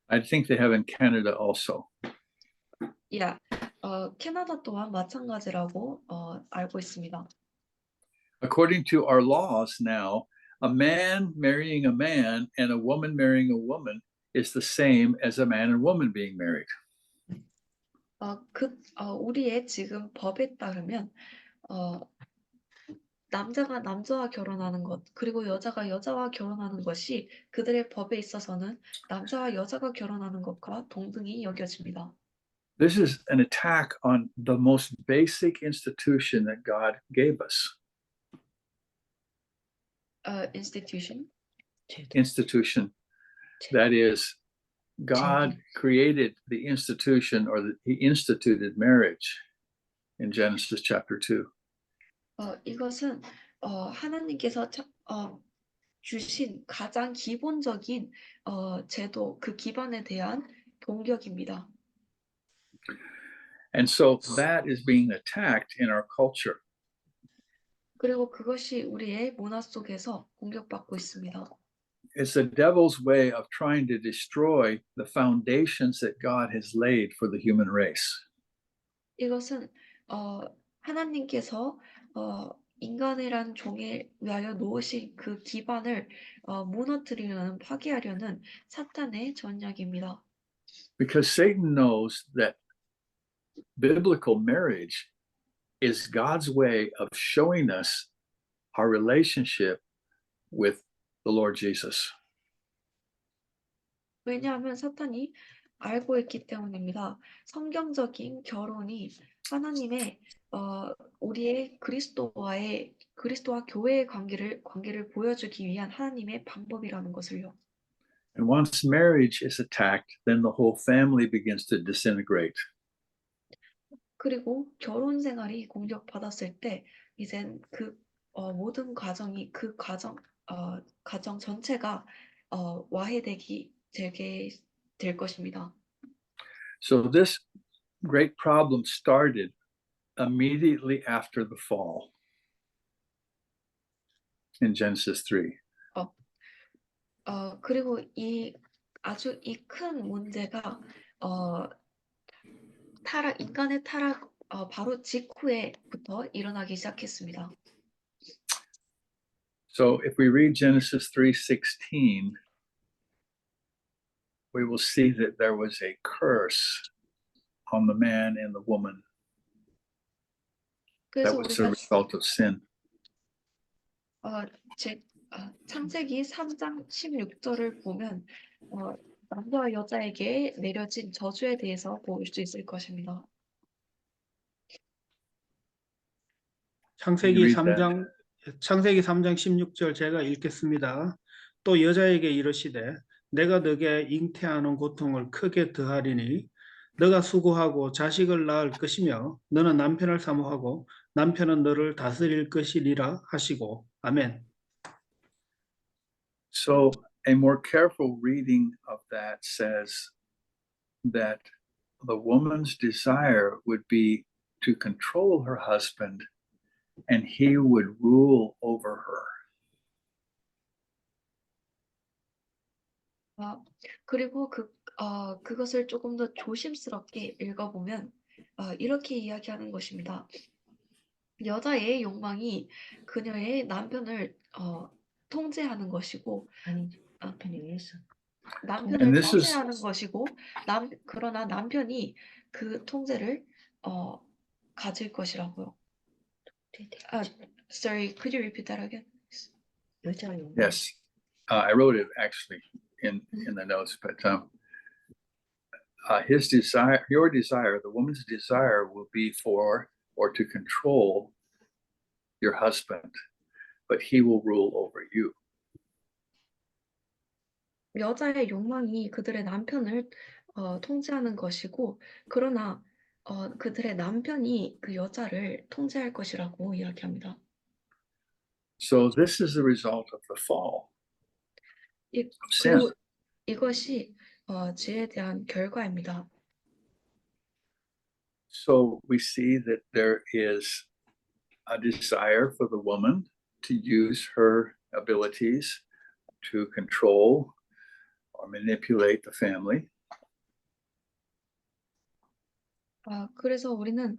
I think they have in Canada also. 캐나다 또한 마찬가지라고 알고 있습니다. According to our laws now, a man marrying a man and a woman marrying a woman is the same as a man and woman being married. 우리의 지금 법에 따르면 남자가 남자와 결혼하는 것 그리고 여자가 여자와 결혼하는 것이 그들의 법에 있어서는 남자와 여자가 결혼하는 것과 동등히 여겨집니다. This is an attack on the most basic institution that God gave us. Institution. That is, God created the institution, or he instituted marriage in Genesis chapter 2. 이것은 하나님께서 주신 가장 기본적인 제도, 그 기반에 대한 공격입니다. And so that is being attacked in our culture. 그리고 그것이 우리의 문화 속에서 공격받고 있습니다. It's the devil's way of trying to destroy the foundations that God has laid for the human race. 이것은 하나님께서 인간이란 종에 위하여 놓으신 그 기반을 무너뜨리려는, 파괴하려는 사탄의 전략입니다. Because Satan knows that biblical marriage is God's way of showing us our relationship with the Lord Jesus. 왜냐하면 사탄이 알고 있기 때문입니다. 성경적인 결혼이 하나님의 우리의 그리스도와 교회의 관계를 보여주기 위한 하나님의 방법이라는 것을요. And once marriage is attacked, then the whole family begins to disintegrate. 그리고 결혼 생활이 공격받았을 때 이젠 모든 가정이 가정 전체가 되게 될 것입니다. So this great problem started immediately after the fall in Genesis 3. 그리고 이 큰 문제가 인간의 타락 바로 직후에부터 일어나기 시작했습니다. So if we read Genesis 3:16, we will see that there was a curse on the man and the woman that 그래서 was the 우리가 result of sin. 창세기 3장 16절을 보면 남자와 여자에게 내려진 저주에 대해서 볼 수 있을 것입니다. 창세기 read that? 3장 16절 제가 읽겠습니다. 또 여자에게 이르시되 내가 너게 잉태하는 고통을 크게 더하리니 너가 수고하고 자식을 낳을 것이며 너는 남편을 사모하고 남편은 너를 다스릴 것이리라 하시고 아멘. So a more careful reading of that says that the woman's desire would be to control her husband and he would rule over her. 그리고 그것을 조금 더 조심스럽게 읽어보면 이렇게 이야기하는 것입니다. 여자의 욕망이 그녀의 남편을 통제하는 것이고 남편이 위해서. 남편을 And this is- 통제하는 것이고 그러나 남편이 그 통제를 가질 것이라고요. Sorry, could you repeat that again? 여자가 욕망. Yes, I wrote it actually in the notes, but his desire, your desire, the woman's desire will be for or to control your husband, but he will rule over you. 여자의 욕망이 그들의 남편을 통제하는 것이고 그러나 그들의 남편이 그 여자를 통제할 것이라고 이야기합니다. So this is the result of the fall of sin. 그리고 이것이 죄에 대한 결과입니다. So we see that there is a desire for the woman to use her abilities to control or manipulate the family. 그래서 우리는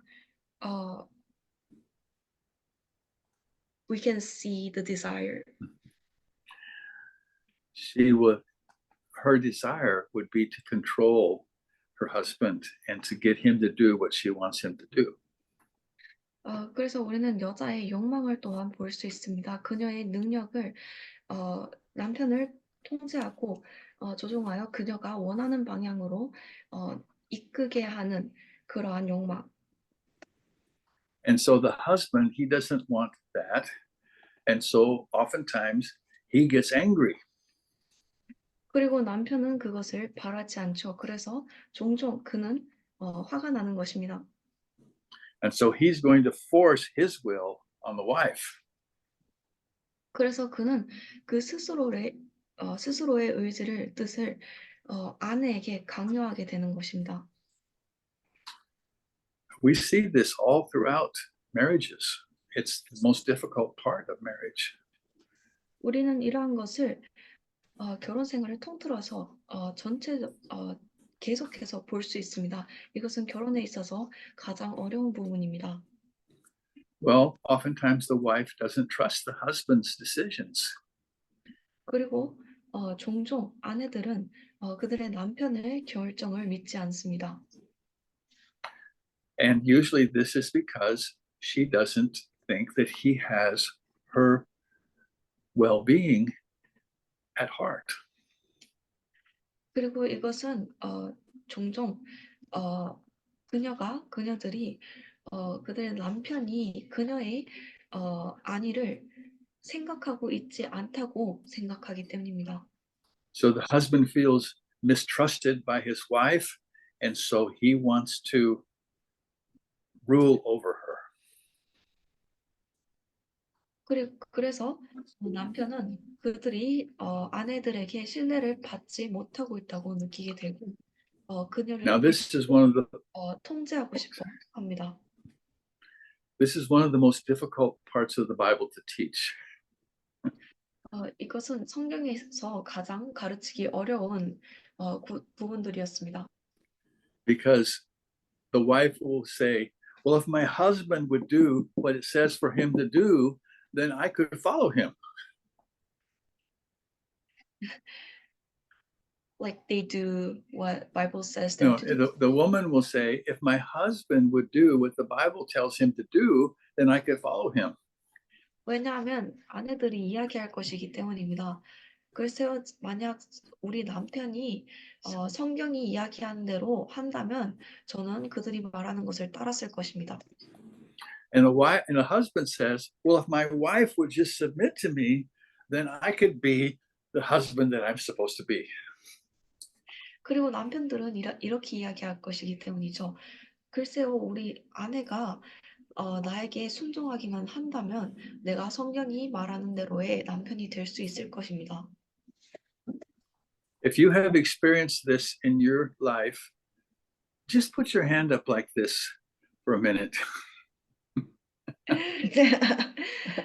we can see the desire. Her desire would be to control her husband and to get him to do what she wants him to do. 그래서 우리는 여자의 욕망을 또한 볼 수 있습니다. 그녀의 능력을 남편을 통제하고 조종하여 그녀가 원하는 방향으로 이끌게 하는 그러한 욕망. And so the husband, he doesn't want that. And so oftentimes he gets angry. 그리고 남편은 그것을 바라지 않죠. 그래서 종종 그는 화가 나는 것입니다. And so he's going to force his will on the wife. 그래서 그는 그 스스로의 뜻을 아내에게 강요하게 되는 것입니다. We see this all throughout marriages. It's the most difficult part of marriage. 우리는 이러한 것을 결혼 생활을 통틀어서 계속해서 볼 수 있습니다. 이것은 결혼에 있어서 가장 어려운 부분입니다. Well, oftentimes the wife doesn't trust the husband's decisions. 그리고 종종 아내들은 그들의 남편의 결정을 믿지 않습니다. And usually this is because she doesn't think that he has her well-being at heart. 그리고 이것은 종종 그녀들이 그들의 남편이 그녀의 안위를 생각하고 있지 않다고 생각하기 때문입니다. So the husband feels mistrusted by his wife, and so he wants to rule over her. 그래서 남편은 그들이 아내들에게 신뢰를 받지 못하고 있다고 느끼게 되고 Now, 그녀를 this is one of the 통제하고 싶어 합니다. this is one of the most difficult parts of the Bible to teach. 이것은 성경에서 가장 가르치기 어려운 부분들이었습니다. Because the wife will say, well, if my husband would do what it says for him to do, then I could follow him. Like they do what Bible says them No, to do. the woman will say, if my husband would do what the Bible tells him to do, then I could follow him. 왜냐하면 아내들이 이야기할 것이기 때문입니다. 글쎄요, 만약 우리 남편이 성경이 이야기하는 대로 한다면 저는 그들이 말하는 것을 따랐을 것입니다. And a husband says, well, if my wife would just submit to me, then I could be the husband that I'm supposed to be. 그리고 남편들은 이렇게 이야기할 것이기 때문이죠. 글쎄요, 우리 아내가 나에게 순종하기만 한다면 내가 성경이 말하는 대로의 남편이 될 수 있을 것입니다. If you have experienced this in your life, just put your hand up like this for a minute.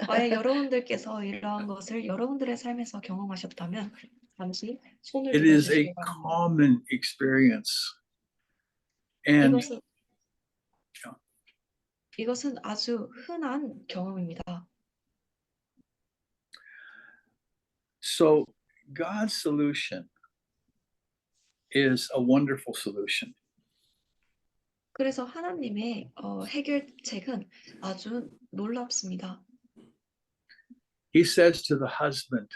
만약 여러분들께서 이러한 것을 여러분들의 삶에서 경험하셨다면 잠시 손을 It is 들어주시기 a 바랍니다. common experience. And 이것은 아주 흔한 경험입니다. so God's solution is a wonderful solution. 그래서 하나님의 해결책은 아주 놀랍습니다. He says to the husband,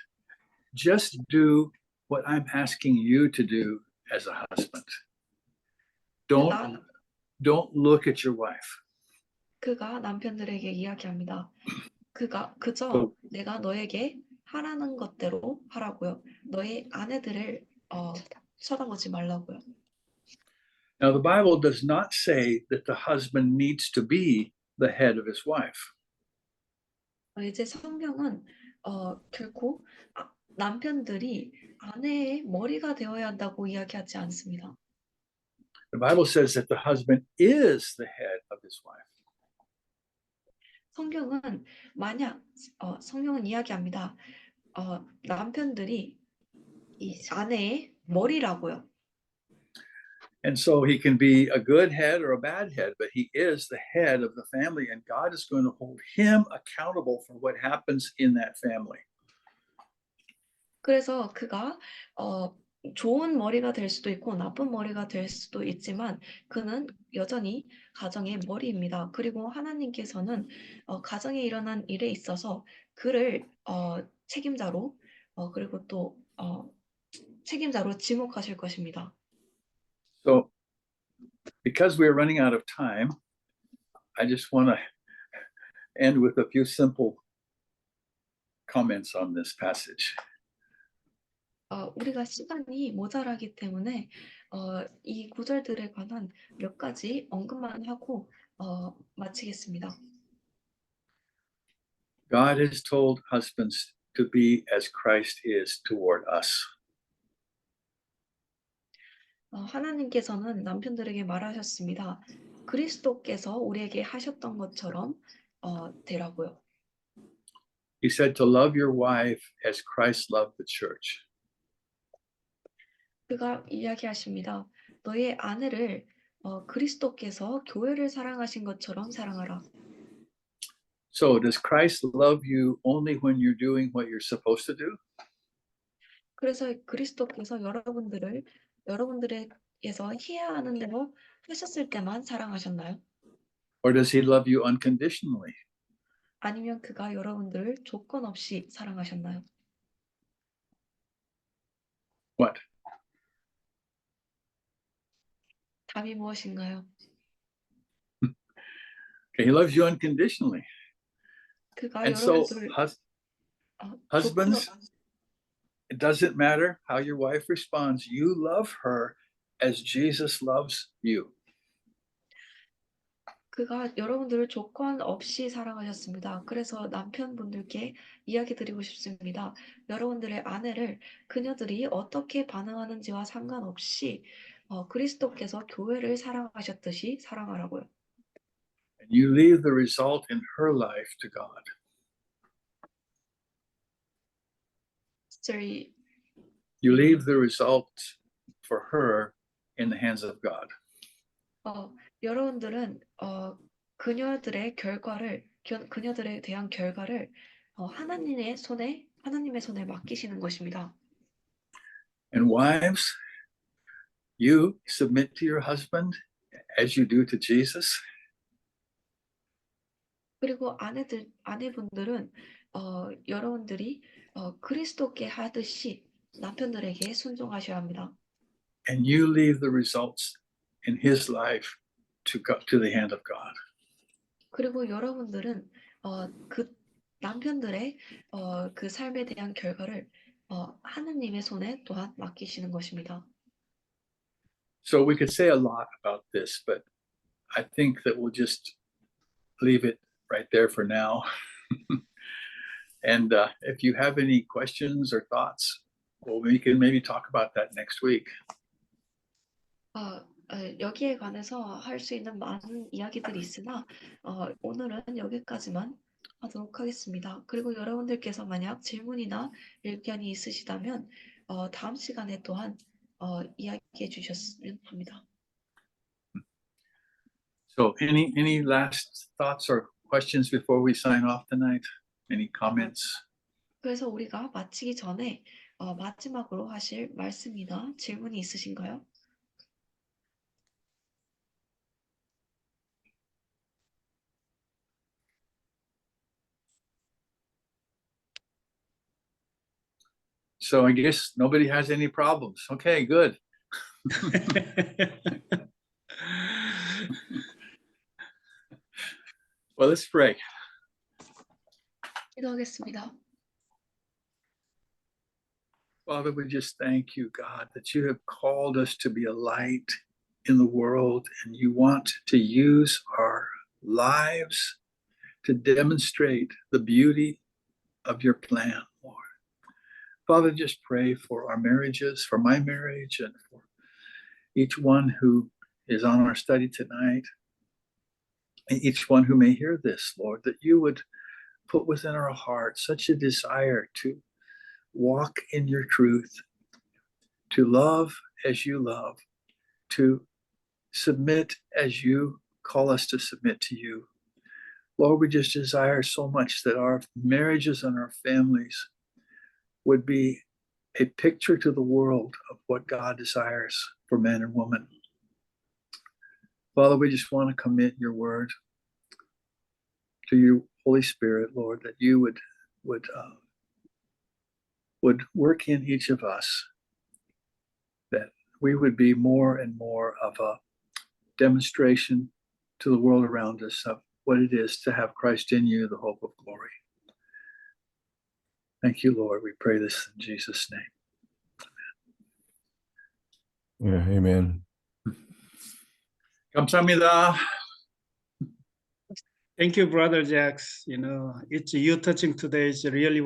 just do what I'm asking you to do as a husband. Don't look at your wife. 그가 남편들에게 이야기합니다. 그저 내가 너에게 하라는 것대로 하라고요. 너의 아내들을 쳐다보지 말라고요. Now, the Bible does not say that the husband needs to be the head of his wife. 이제 성경은 결코 남편들이 아내의 머리가 되어야 한다고 이야기하지 않습니다. The Bible says that the husband is the head of his wife. 성경은 이야기합니다. 남편들이 이 아내의 머리라고요. And so he can be a good head or a bad head, but he is the head of the family, and God is going to hold him accountable for what happens in that family. 그래서 그가 좋은 머리가 될 수도 있고 나쁜 머리가 될 수도 있지만 그는 여전히 가정의 머리입니다. 그리고 하나님께서는 가정에 일어난 일에 있어서 그를 책임자로 그리고 또 책임자로 지목하실 것입니다. So, because we're running out of time, I just want to end with a few simple comments on this passage. 우리가 시간이 모자라기 때문에 이 구절들에 관한 몇 가지 언급만 하고 마치겠습니다. God has told husbands to be as Christ is toward us. 하나님께서는 남편들에게 말하셨습니다. 그리스도께서 우리에게 하셨던 것처럼 되라고요. He said to love your wife as Christ loved the church. 그가 이야기하십니다. 너의 아내를 그리스도께서 교회를 사랑하신 것처럼 사랑하라. So does Christ love you only when you're doing what you're supposed to do? 그래서 그리스도께서 여러분들에게서 해야 하는 대로 하셨을 때만 사랑하셨나요? Or does he love you unconditionally? 아니면 그가 여러분들을 조건 없이 사랑하셨나요? What? 답이 무엇인가요? Okay, he loves you unconditionally. 그가 And so, 여러분들을 husbands, 조건 it doesn't matter how your wife responds. You love her as Jesus loves you. 그가 여러분들을 조건 없이 사랑하셨습니다. 그래서 남편분들께 이야기 드리고 싶습니다. 여러분들의 아내를 그녀들이 어떻게 반응하는지와 상관없이 그리스도께서 교회를 사랑하셨듯이 사랑하라고요. And you leave the result in her life to God. Sorry, You leave the result for her in the hands of God. 여러분들은 그녀들에 대한 결과를 하나님의 손에 맡기시는 것입니다. And wives, you submit to your husband as you do to Jesus. 그리고 아내분들은 여러분들이 그리스도께 하듯이 남편들에게 순종하셔야 합니다. And you leave the results in his life to the hand of God. 그리고 여러분들은 그 남편들의 그 삶에 대한 결과를 하느님의 손에 또한 맡기시는 것입니다. So we could say a lot about this, but I think that we'll just leave it right there for now. And if you have any questions or thoughts, well, we can maybe talk about that next week. 여기에 관해서 할 수 있는 많은 이야기들이 있으나 오늘은 여기까지만 하도록 하겠습니다. 그리고 여러분들께서 만약 질문이나 의견이 있으시다면 다음 시간에 또한 이야기해 주셨으면 합니다. So any last thoughts or questions before we sign off tonight? Any comments? 그래서 우리가 마치기 전에 마지막으로 하실 말씀이나 질문이 있으신가요? So I guess nobody has any problems. Okay, good. Well, let's pray. 기도하겠습니다. Father, we just thank you, God, that you have called us to be a light in the world, and you want to use our lives to demonstrate the beauty of your plan, Lord. Father, just pray for our marriages, for my marriage, and for each one who is on our study tonight, and each one who may hear this, Lord, that you would put within our hearts such a desire to walk in your truth, to love as you love, to submit as you call us to submit to you. Lord, we just desire so much that our marriages and our families would be a picture to the world of what God desires for men and women. Father, we just want to commit your word to you, Holy Spirit, Lord, that you would work in each of us, that we would be more and more of a demonstration to the world around us of what it is to have Christ in you, the hope of glory. Thank you, Lord. We pray this in Jesus' name. Yeah, amen. 감사합니다. Thank you, Brother Jax. You know, it's you touching today is really